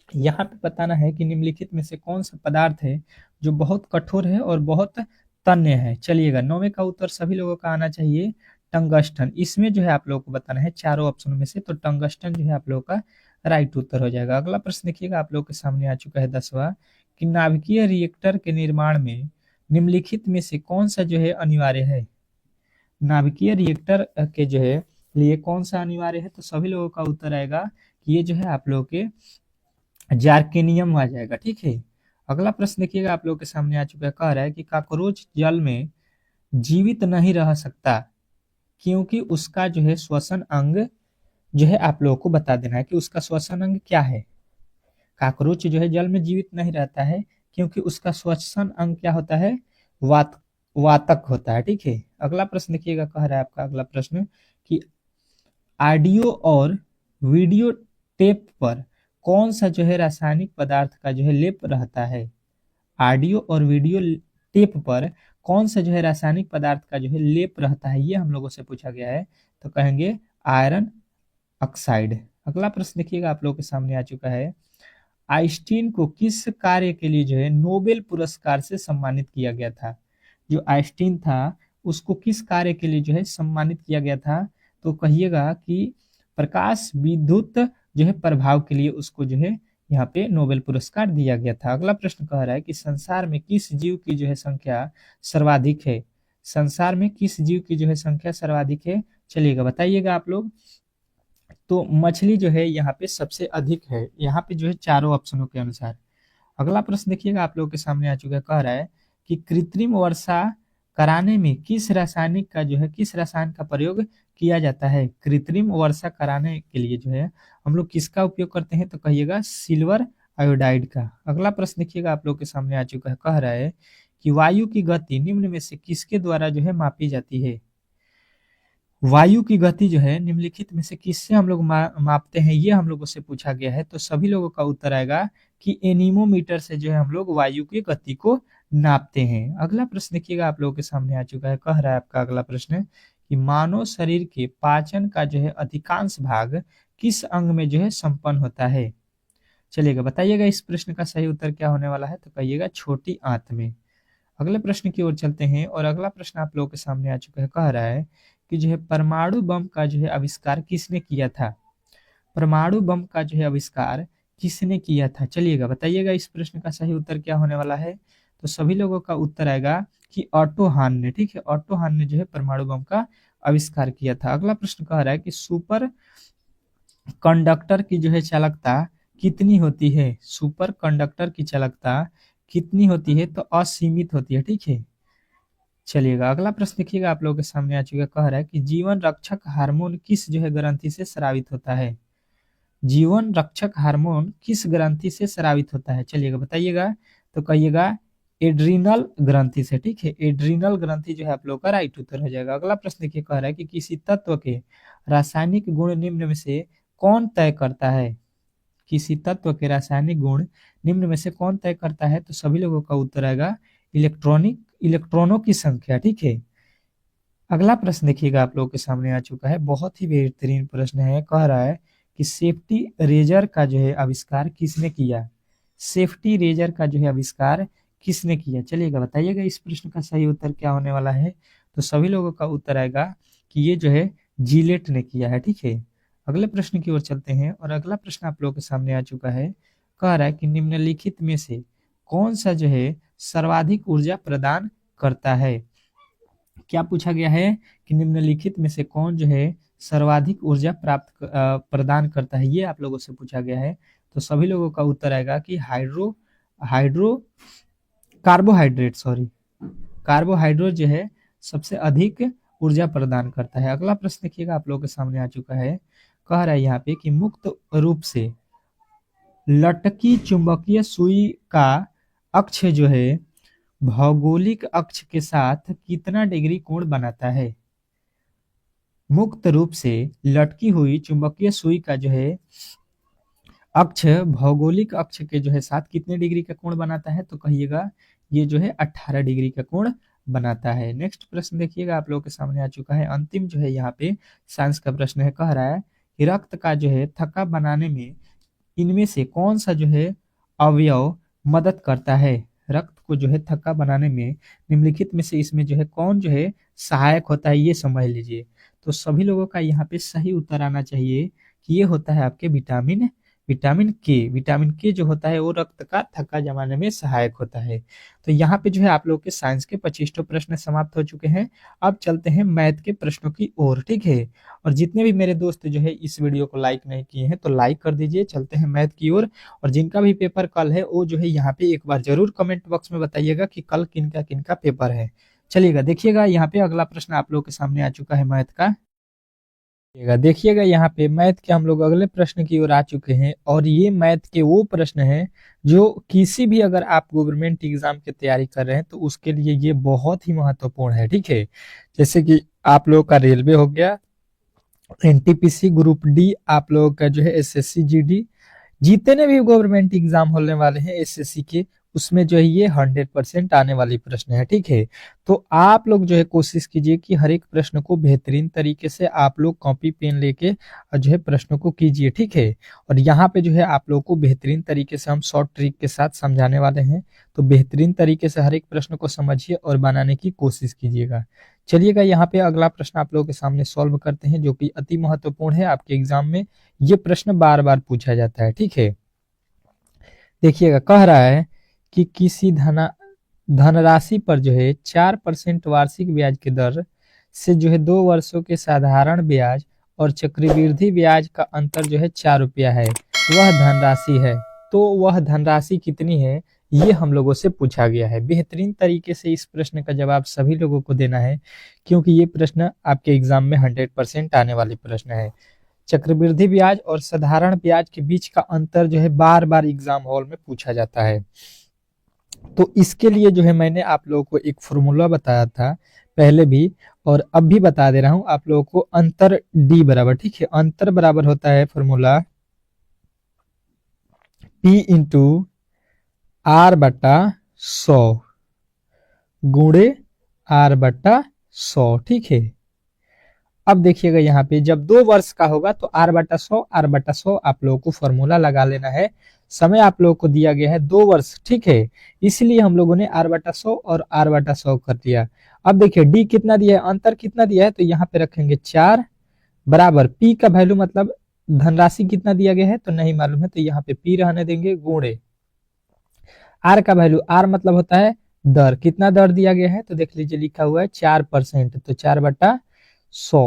यहाँ पे बताना है कि निम्नलिखित में से कौन सा पदार्थ है जो बहुत कठोर है और बहुत तन्य है। चलिएगा, नौवे का उत्तर सभी लोगों का आना चाहिए टंगस्टन। इसमें जो है आप लोगों को बताना है चारों ऑप्शनों में से, तो टंगस्टन जो है आप लोगों का राइट उत्तर हो जाएगा। अगला प्रश्न देखिएगा आप लोगों के सामने आ चुका है 10वां कि नाभिकीय रिएक्टर के निर्माण में निम्नलिखित में से कौन सा जो है अनिवार्य है? नाभिकीय रिएक्टर के जो है लिए कौन सा अनिवार्य है? तो सभी लोगों का उत्तर आएगा कि ये जो है आप लोगों के जार्केनियम आ जाएगा, ठीक है। अगला प्रश्न देखिएगा आप लोगों के सामने आ चुका है, कह रहा है कि कॉकरोच जल में जीवित नहीं रह सकता क्योंकि उसका जो है श्वसन अंग जो है आप लोगों को बता देना है कि उसका श्वसन अंग क्या है। कॉकरोच जो है जल में जीवित नहीं रहता है क्योंकि उसका श्वसन अंग क्या होता है? वातक होता है, ठीक है। अगला प्रश्न देखिएगा, कह रहा है आपका अगला प्रश्न कि ऑडियो और वीडियो टेप पर कौन सा जो है रासायनिक पदार्थ का जो है लेप रहता है? ऑडियो और वीडियो टेप पर कौन सा जो है रासायनिक पदार्थ का जो है लेप रहता है, ये हम लोगों से पूछा गया है। तो कहेंगे आयरन ऑक्साइड। अगला प्रश्न देखिएगा आप लोगों के सामने आ चुका है। आइंस्टीन को किस कार्य के लिए जो है नोबेल पुरस्कार से सम्मानित किया गया था? जो आइंस्टीन था उसको किस कार्य के लिए जो है सम्मानित किया गया था? तो कहिएगा कि प्रकाश विद्युत जो है प्रभाव के लिए उसको जो है यहाँ पे नोबेल पुरस्कार दिया गया था। अगला प्रश्न कह रहा है कि संसार में किस जीव की जो है संख्या सर्वाधिक है? संसार में किस जीव की जो है संख्या सर्वाधिक है? चलिएगा बताइएगा आप लोग। तो मछली जो है यहाँ पे सबसे अधिक है, यहाँ पे जो है चारों ऑप्शनों के अनुसार। अगला प्रश्न देखिएगा आप लोगों के सामने आ चुका है, कह रहा है कि कृत्रिम वर्षा कराने में किस रसायन का प्रयोग किया जाता है? कृत्रिम वर्षा कराने के लिए जो है हम लोग किसका उपयोग करते हैं? तो कहिएगा सिल्वर आयोडाइड का। अगला प्रश्न देखिएगा आप लोग के सामने आ चुका है, कह रहा है कि वायु की गति निम्न में से किसके द्वारा जो है मापी जाती है? वायु की गति जो है निम्नलिखित में से किससे हम लोग मापते हैं, ये हम लोगों से पूछा गया है। तो सभी लोगों का उत्तर आएगा कि एनीमोमीटर से जो है हम लोग वायु की गति को नापते हैं। अगला प्रश्न देखिएगा आप लोगों के सामने आ चुका है, कह रहा है आपका अगला प्रश्न कि मानव शरीर के पाचन का जो है अधिकांश भाग किस अंग में जो है संपन्न होता है? चलिएगा बताइएगा इस प्रश्न का सही उत्तर क्या होने वाला है? तो कहिएगा छोटी आंत में। अगले प्रश्न की ओर चलते हैं और अगला प्रश्न आप लोगों के सामने आ चुका है, कह रहा है कि जो है परमाणु बम का जो है आविष्कार किसने किया था? परमाणु बम का जो है आविष्कार किसने किया था? चलिएगा बताइएगा इस प्रश्न का सही उत्तर क्या होने वाला है? तो सभी लोगों का उत्तर आएगा कि ऑटो हान ने। ठीक है, ऑटो हान ने जो है परमाणु बम का आविष्कार किया था। अगला प्रश्न कह रहा है कि सुपर कंडक्टर की जो है चालकता कितनी होती है? सुपर कंडक्टर की चालकता कितनी होती है? तो असीमित होती है। ठीक है, चलिएगा अगला प्रश्न देखिएगा आप लोगों के सामने आ चुका है, कह रहा है कि जीवन रक्षक हार्मोन किस जो है ग्रंथि से स्रावित होता है? जीवन रक्षक हार्मोन किस ग्रंथि से स्रावित होता है? चलिएगा बताइएगा। तो कहिएगा एड्रीनल ग्रंथि से। ठीक है, एड्रीनल ग्रंथि जो है आप लोग का राइट उत्तर हो जाएगा। अगला प्रश्न देखिए, कह रहा है कि किसी तत्व के रासायनिक गुण निम्न में से कौन तय करता है? किसी तत्व के रासायनिक गुण निम्न में से कौन तय करता है? तो सभी लोगों का उत्तर आएगा इलेक्ट्रॉनों की संख्या। ठीक है, अगला प्रश्न देखिएगा आप लोगों के सामने आ चुका है, बहुत ही बेहतरीन प्रश्न है। कह रहा है कि सेफ्टी रेजर का जो है आविष्कार किसने किया? सेफ्टी रेजर का जो है आविष्कार किसने किया? चलिएगा बताइएगा इस प्रश्न का सही उत्तर क्या होने वाला है? तो सभी लोगों का उत्तर आएगा कि ये जो है जिलेट ने किया है। ठीक है, अगले प्रश्न की ओर चलते हैं और अगला प्रश्न आप लोगों के सामने आ चुका है, कह रहा है कि निम्नलिखित में से कौन सा जो है सर्वाधिक ऊर्जा प्रदान करता है? क्या पूछा गया है कि निम्नलिखित में से कौन जो है सर्वाधिक ऊर्जा प्रदान करता है, ये आप लोगों से पूछा गया है। तो सभी लोगों का उत्तर आएगा कि हाइड्रो कार्बोहाइड्रेट जो है सबसे अधिक ऊर्जा प्रदान करता है। अगला प्रश्न देखिएगा आप लोगों के सामने आ चुका है, कह रहा है यहाँ पे कि मुक्त रूप से लटकी चुंबकीय सुई का अक्ष जो है भौगोलिक अक्ष के साथ कितना डिग्री कोण बनाता है? मुक्त रूप से लटकी हुई चुंबकीय सुई का जो है अक्ष भौगोलिक अक्ष के जो है साथ कितने डिग्री का कोण बनाता है? तो कहिएगा ये जो है 18 डिग्री का कोण बनाता है। नेक्स्ट प्रश्न देखिएगा आप लोगों के सामने आ चुका है, अंतिम जो है यहाँ पे साइंस का प्रश्न है। कह रहा है कि रक्त का जो है थक्का बनाने में इनमें से कौन सा जो है अवयव मदद करता है? रक्त को जो है थक्का बनाने में निम्नलिखित में से इसमें जो है कौन जो है सहायक होता है, ये समझ लीजिए। तो सभी लोगों का यहाँ पे सही उत्तर आना चाहिए कि ये होता है आपके विटामिन के जो होता है वो रक्त का थक्का जमाने में सहायक होता है। तो यहाँ पे जो है आप लोग के साइंस के 25 प्रश्न समाप्त हो चुके हैं। अब चलते हैं मैथ के प्रश्नों की ओर। ठीक है, और जितने भी मेरे दोस्त जो है इस वीडियो को लाइक नहीं किए हैं तो लाइक कर दीजिए। चलते हैं मैथ की ओर, और जिनका भी पेपर कल है वो जो है यहाँ पे एक बार जरूर कमेंट बॉक्स में बताइएगा कि कल किनका किनका पेपर है। चलिएगा देखिएगा यहाँ पे अगला प्रश्न आप लोग के सामने आ चुका है मैथ का। देखिएगा यहाँ पे मैथ के हम लोग अगले प्रश्न की ओर आ चुके हैं, और ये मैथ के वो प्रश्न हैं जो किसी भी अगर आप गवर्नमेंट एग्जाम की तैयारी कर रहे हैं तो उसके लिए ये बहुत ही महत्वपूर्ण है। ठीक है, जैसे कि आप लोगों का रेलवे हो गया, एनटीपीसी ग्रुप डी, आप लोगों का जो है एसएससी जीडी, जितने भी गवर्नमेंट एग्जाम होने वाले हैं एसएससी के, उसमें जो है ये 100% आने वाली प्रश्न है। ठीक है, तो आप लोग जो है कोशिश कीजिए कि हर एक प्रश्न को बेहतरीन तरीके से आप लोग कॉपी पेन लेके जो है प्रश्नों को कीजिए। ठीक है, और यहाँ पे जो है आप लोग को बेहतरीन तरीके से हम शॉर्ट ट्रिक के साथ समझाने वाले हैं, तो बेहतरीन तरीके से हर एक प्रश्न को समझिए और बनाने की कोशिश कीजिएगा। चलिएगा यहाँ पे अगला प्रश्न आप लोगों के सामने सॉल्व करते हैं, जो कि अति महत्वपूर्ण है आपके एग्जाम में, ये प्रश्न बार बार पूछा जाता है। ठीक है, देखिएगा कह रहा है कि किसी धनराशि पर जो है 4% वार्षिक ब्याज की दर से जो है 2 वर्षों के साधारण ब्याज और चक्रवृद्धि ब्याज का अंतर जो है 4 रुपया है, वह धनराशि है। तो वह धनराशि कितनी है ये हम लोगों से पूछा गया है। बेहतरीन तरीके से इस प्रश्न का जवाब सभी लोगों को देना है, क्योंकि ये प्रश्न आपके एग्जाम में 100% आने वाले प्रश्न है। चक्रवृद्धि ब्याज और साधारण ब्याज के बीच का अंतर जो है बार बार एग्जाम हॉल में पूछा जाता है। तो इसके लिए जो है मैंने आप लोगों को एक फॉर्मूला बताया था पहले भी, और अब भी बता दे रहा हूं आप लोगों को। अंतर डी बराबर, ठीक है, अंतर बराबर होता है फॉर्मूला P इंटू R बटा 100 गुणे R बटा 100, ठीक है। अब देखिएगा यहाँ पे जब 2 वर्ष का होगा तो R बटा 100 आप लोगों को फॉर्मूला लगा लेना है। समय आप लोगों को दिया गया है 2 वर्ष, ठीक है, इसलिए हम लोगों ने R बटा 100 और R बटा 100 कर दिया। अब देखिए डी कितना दिया है, अंतर कितना दिया है, तो यहाँ पे रखेंगे 4 बराबर पी का वैल्यू मतलब धनराशि कितना दिया गया है तो नहीं मालूम है, तो यहाँ पे पी रहने देंगे, गुणे आर का वैल्यू, आर मतलब होता है दर, कितना दर दिया गया है तो देख लीजिए लिखा हुआ है 4%, तो 4 बटा 100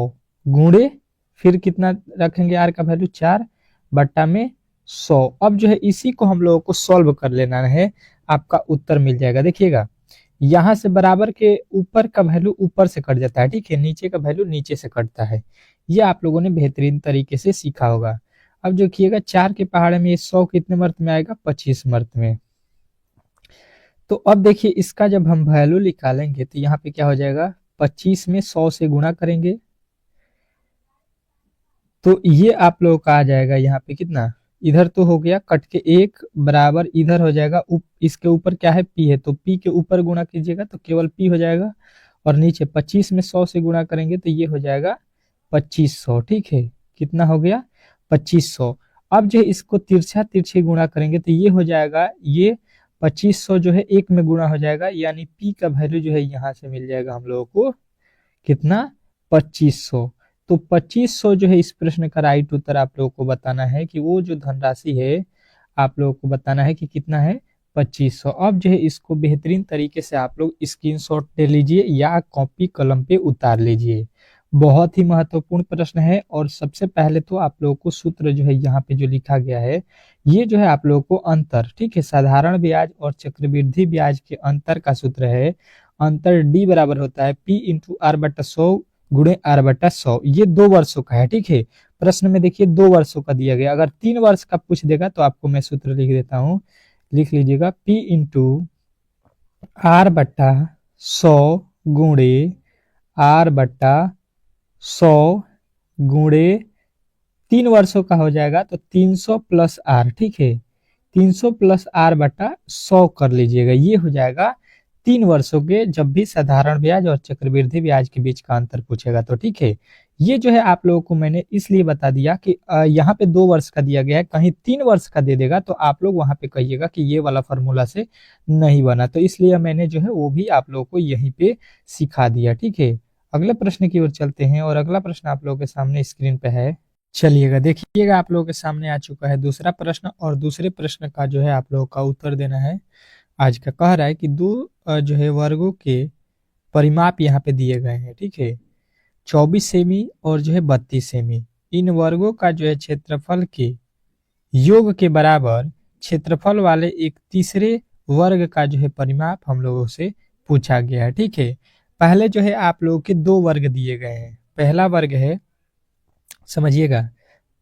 गुणे फिर कितना रखेंगे आर का वैल्यू 4 बट्टा में 100। अब जो है इसी को हम लोगों को सॉल्व कर लेना है, आपका उत्तर मिल जाएगा। देखिएगा यहाँ से बराबर के ऊपर का वैल्यू ऊपर से कट जाता है, ठीक है, नीचे का वैल्यू नीचे से कटता है। ये आप लोगों ने बेहतरीन तरीके से सीखा होगा। अब जो किएगा 4 के पहाड़े में 100 कितने मर्त में आएगा, 25 मर्त में। तो अब देखिए इसका जब हम वैल्यू निकालेंगे तो यहाँ पे क्या हो जाएगा, 25 में 100 से गुणा करेंगे तो ये आप लोगों का आ जाएगा यहाँ पे कितना, इधर तो हो गया कट के 1 बराबर इधर हो जाएगा, इसके ऊपर क्या है पी है, तो पी के ऊपर गुणा कीजिएगा तो केवल पी हो जाएगा, और नीचे 25 में 100 से गुणा करेंगे तो ये हो जाएगा 2500, ठीक है, कितना हो गया 2500। अब जो इसको तिरछा तिरछे गुणा करेंगे तो ये हो जाएगा, ये 2500 जो है 1 में गुणा हो जाएगा, यानी पी का वैल्यू जो है यहाँ से मिल जाएगा हम लोगों को कितना, 2500। तो 2500 जो है इस प्रश्न का राइट उत्तर आप लोगों को बताना है कि वो जो धनराशि है आप लोगों को बताना है कि कितना है, 2500। अब जो है इसको बेहतरीन तरीके से आप लोग स्क्रीनशॉट ले लीजिए या कॉपी कलम पे उतार लीजिए। बहुत ही महत्वपूर्ण प्रश्न है, और सबसे पहले तो आप लोगों को सूत्र जो है यहाँ पे जो लिखा गया है ये जो है आप लोगों को अंतर, ठीक है, साधारण ब्याज और चक्रवृद्धि ब्याज के अंतर का सूत्र है। अंतर डी बराबर होता है पी इंटू आर बटा 100 गुणे आर बटा 100। ये 2 वर्षों का है, ठीक है, प्रश्न में देखिए 2 वर्षों का दिया गया। अगर 3 वर्ष का पूछ देगा तो आपको मैं सूत्र लिख देता हूँ, लिख लीजिएगा P इंटू आर बटा 100 गुणे आर बटा 100 गुणे 3 वर्षों का हो जाएगा तो 300 प्लस आर, ठीक है, 300 प्लस आर बटा 100 कर लीजिएगा। ये हो जाएगा 3 वर्षों के जब भी साधारण ब्याज और चक्रवृद्धि ब्याज के बीच का अंतर पूछेगा तो, ठीक है। ये जो है आप लोगों को मैंने इसलिए बता दिया कि यहाँ पे 2 वर्ष का दिया गया है, कहीं 3 वर्ष का दे देगा तो आप लोग वहां पे कहिएगा कि ये वाला फॉर्मूला से नहीं बना, तो इसलिए मैंने जो है वो भी आप लोगों को यहीं पे सिखा दिया, ठीक है। अगले प्रश्न की ओर चलते हैं, और अगला प्रश्न आप लोगों के सामने स्क्रीन पे है। चलिएगा देखिएगा आप लोगों के सामने आ चुका है दूसरा प्रश्न, और दूसरे प्रश्न का जो है आप लोगों का उत्तर देना है। आज का कह रहा है कि 2 जो है वर्गों के परिमाप यहाँ पे दिए गए हैं, ठीक है, 24 सेमी और जो है 32 सेमी। इन वर्गों का जो है क्षेत्रफल के योग के बराबर क्षेत्रफल वाले एक तीसरे वर्ग का जो है परिमाप हम लोगों से पूछा गया है, ठीक है। पहले जो है आप लोगों के 2 वर्ग दिए गए हैं। पहला वर्ग है, समझिएगा,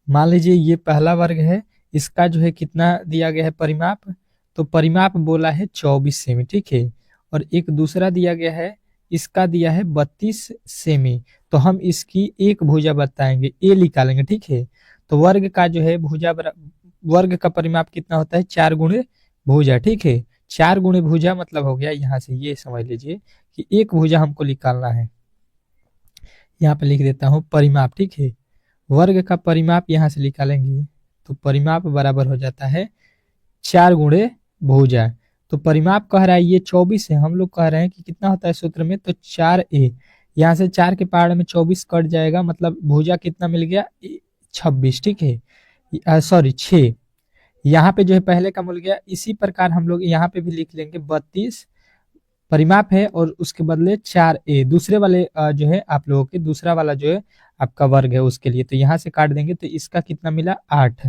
मान लीजिए ये पहला वर्ग है, इसका जो है कितना दिया गया है परिमाप, तो परिमाप बोला है 24 सेमी, ठीक है, और एक दूसरा दिया गया है, इसका दिया है 32 सेमी। तो हम इसकी एक भुजा बताएंगे, ए निकालेंगे, ठीक है। तो वर्ग का जो है भुजा वर्ग का परिमाप कितना होता है, 4 गुणे भुजा, ठीक है, 4 गुणे भुजा मतलब हो गया, यहाँ से ये समझ लीजिए कि एक भुजा हमको निकालना है। यहाँ पे लिख देता हूँ परिमाप, ठीक है, वर्ग का परिमाप यहाँ से निकालेंगे तो परिमाप बराबर हो जाता है 4 गुणे भुजा। तो परिमाप कह रहा है ये 24 है, हम लोग कह रहे हैं कि कितना होता है सूत्र में, तो 4a, यहाँ से 4 के पहाड़ में 24 कट जाएगा, मतलब भुजा कितना मिल गया, 26, ठीक है, सॉरी 6। यहाँ पे जो है पहले का मिल गया। इसी प्रकार हम लोग यहाँ पे भी लिख लेंगे 32 परिमाप है और उसके बदले 4a, दूसरे वाले जो है आप लोगों के दूसरा वाला जो है आपका वर्ग है उसके लिए, तो यहाँ से काट देंगे तो इसका कितना मिला 8,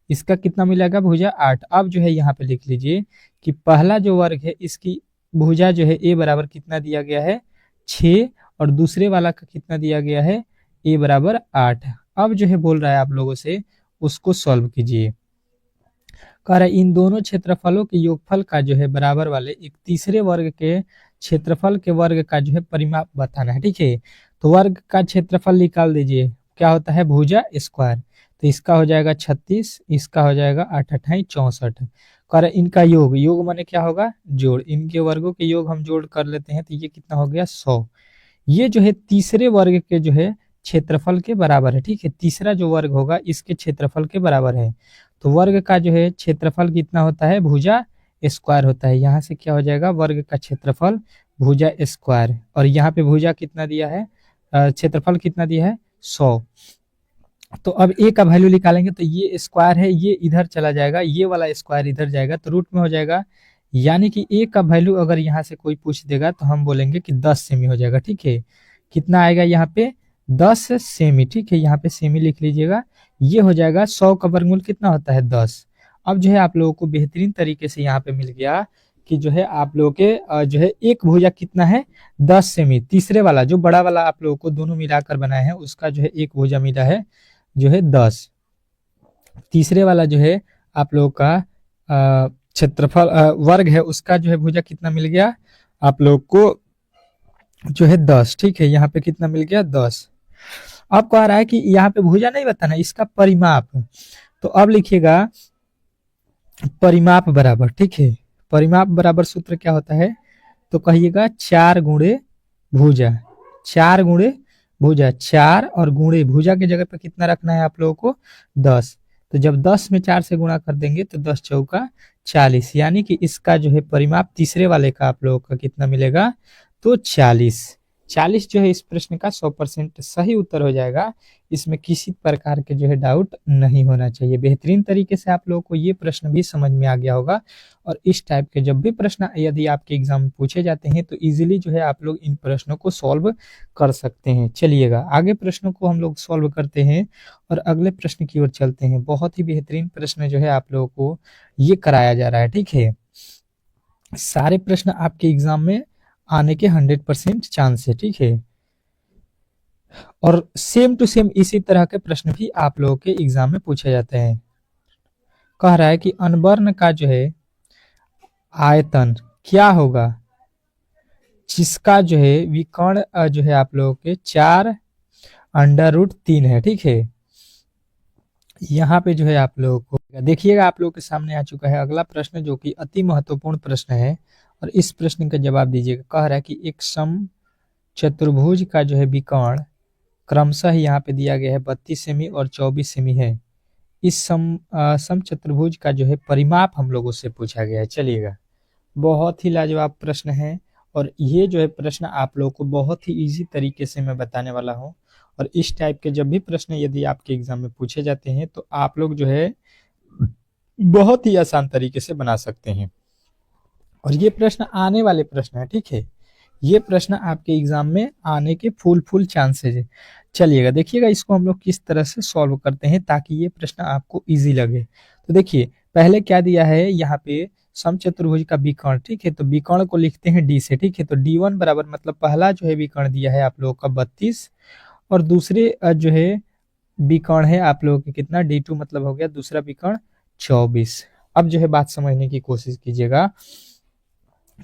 इसका कितना मिलेगा भुजा 8। अब जो है यहाँ पे लिख लीजिए कि पहला जो वर्ग है इसकी भुजा जो है ए बराबर कितना दिया गया है 6 और दूसरे वाला का कितना दिया गया है ए बराबर 8। अब जो है बोल रहा है आप लोगों से उसको सॉल्व कीजिए। कह रहा है इन दोनों क्षेत्रफलों के योगफल का जो है बराबर वाले एक तीसरे वर्ग के क्षेत्रफल के वर्ग का जो है परिमाप बताना है। ठीक है, तो वर्ग का क्षेत्रफल निकाल दीजिए, क्या होता है भुजा स्क्वायर। तो इसका हो जाएगा 36, इसका हो जाएगा 8 अट्ठाई 64। कह रहा है इनका योग, योग माने क्या होगा जोड़, इनके वर्गों के योग हम जोड़ कर लेते हैं तो ये कितना हो गया 100। ये जो है तीसरे वर्ग के जो है क्षेत्रफल के बराबर है। ठीक है, तीसरा जो वर्ग होगा इसके क्षेत्रफल के बराबर है। तो वर्ग का जो है क्षेत्रफल कितना होता है भुजा स्क्वायर होता है। यहाँ से क्या हो जाएगा वर्ग का क्षेत्रफल भुजा स्क्वायर, और यहाँ पे भुजा कितना दिया है क्षेत्रफल कितना दिया है 100। तो अब ए का वैल्यू निकालेंगे तो ये स्क्वायर है, ये इधर चला जाएगा, ये वाला स्क्वायर इधर जाएगा तो रूट में हो जाएगा। यानी कि ए का वैल्यू अगर यहाँ से कोई पूछ देगा तो हम बोलेंगे कि 10 सेमी हो जाएगा। ठीक है, कितना आएगा यहाँ पे 10 सेमी। ठीक है, यहाँ पे सेमी लिख लीजिएगा। ये हो जाएगा 100 का वर्गमूल कितना होता है 10। अब जो है आप लोगों को बेहतरीन तरीके से यहाँ पे मिल गया कि जो है आप लोगों के जो है एक भुजा कितना है 10 सेमी। तीसरे वाला जो बड़ा वाला आप लोगों को दोनों मिलाकर बनाए हैं उसका जो है एक भुजा मिला है जो है 10। तीसरे वाला जो है आप लोगों का क्षेत्रफल वर्ग है उसका जो है भुजा कितना मिल गया आप लोग को जो है 10। ठीक है, यहाँ पे कितना मिल गया 10। अब कह रहा है कि यहाँ पे भुजा नहीं बताना, इसका परिमाप। तो अब लिखिएगा परिमाप बराबर, ठीक है, परिमाप बराबर सूत्र क्या होता है तो कहिएगा 4 गुणे भुजा, 4 गुणे भुजा, 4 और गुणे भुजा की जगह पे कितना रखना है आप लोगों को 10। तो जब 10 में 4 से गुणा कर देंगे तो 10 चौका 40, यानी कि इसका जो है परिमाप तीसरे वाले का आप लोगों का कितना मिलेगा तो 40। 40 जो है इस प्रश्न का 100% सही उत्तर हो जाएगा। इसमें किसी प्रकार के जो है डाउट नहीं होना चाहिए। बेहतरीन तरीके से आप लोगों को ये प्रश्न भी समझ में आ गया होगा। और इस टाइप के जब भी प्रश्न यदि आपके एग्जाम में पूछे जाते हैं तो इजीली जो है आप लोग इन प्रश्नों को सॉल्व कर सकते हैं। चलिएगा आगे प्रश्नों को हम लोग सॉल्व करते हैं और अगले प्रश्न की ओर चलते हैं। बहुत ही बेहतरीन प्रश्न जो है आप लोगों को ये कराया जा रहा है। ठीक है, सारे प्रश्न आपके एग्जाम में आने के 100% चांस है। ठीक है, और सेम टू सेम इसी तरह के प्रश्न भी आप लोगों के एग्जाम में पूछे जाते हैं। कह रहा है कि अनवर्ण का जो है आयतन क्या होगा जिसका जो है विकर्ण जो है आप लोगों के 4√3 है। ठीक है, यहाँ पे जो है आप लोगों को देखिएगा आप लोगों के सामने आ चुका है अगला प्रश्न जो कि अति महत्वपूर्ण प्रश्न है और इस प्रश्न का जवाब दीजिएगा। कह रहा है कि एक सम चतुर्भुज का जो है विकर्ण क्रमशः यहाँ पे दिया गया है 32 सेमी और 24 सेमी है। इस सम चतुर्भुज का जो है परिमाप हम लोगों से पूछा गया है। चलिएगा, बहुत ही लाजवाब प्रश्न है और ये जो है प्रश्न आप लोगों को बहुत ही इजी तरीके से मैं बताने वाला हूँ। और इस टाइप के जब भी प्रश्न यदि आपके एग्जाम में पूछे जाते हैं तो आप लोग जो है बहुत ही आसान तरीके से बना सकते हैं। और ये प्रश्न आने वाले प्रश्न है। ठीक है, ये प्रश्न आपके एग्जाम में आने के फुल चांसेस है। चलिएगा देखिएगा इसको हम लोग किस तरह से सॉल्व करते हैं ताकि ये प्रश्न आपको इजी लगे। तो देखिए पहले क्या दिया है यहाँ पे समचतुर्भुज का विकर्ण। ठीक है, तो विकर्ण को लिखते हैं डी से। ठीक है, तो D1 बराबर मतलब पहला जो है विकर्ण दिया है आप लोगों का 32 और दूसरे जो है विकर्ण है आप लोगों के कितना D2 मतलब हो गया दूसरा विकर्ण 24। अब जो है बात समझने की कोशिश कीजिएगा।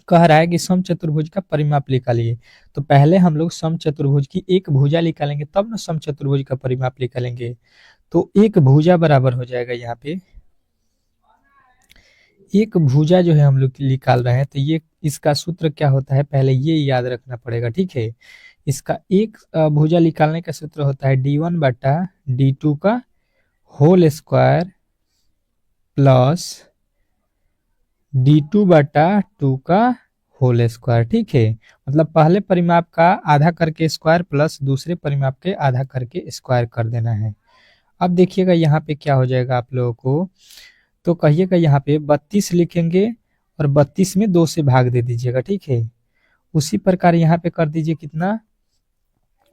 कह रहा है कि समचतुर्भुज का परिमाप निकालिए। तो पहले हम लोग समचतुर्भुज की एक भुजा निकालेंगे तब ना समचतुर्भुज का परिमाप निकालेंगे। तो एक भुजा बराबर हो जाएगा यहाँ पे एक भुजा जो है हम लोग निकाल रहे हैं तो ये इसका सूत्र क्या होता है पहले ये याद रखना पड़ेगा। ठीक है, इसका एक भुजा निकालने का सूत्र होता है D1 बटा D2 का होल स्क्वायर प्लस D2 बटा 2 का होल स्क्वायर। ठीक है, मतलब पहले परिमाप का आधा करके स्क्वायर प्लस दूसरे परिमाप के आधा करके स्क्वायर कर देना है। अब देखिएगा यहाँ पे क्या हो जाएगा आप लोगों को, तो कहिएगा यहाँ पे 32 लिखेंगे और 32 में 2 से भाग दे दीजिएगा। ठीक है, उसी प्रकार यहाँ पे कर दीजिए कितना,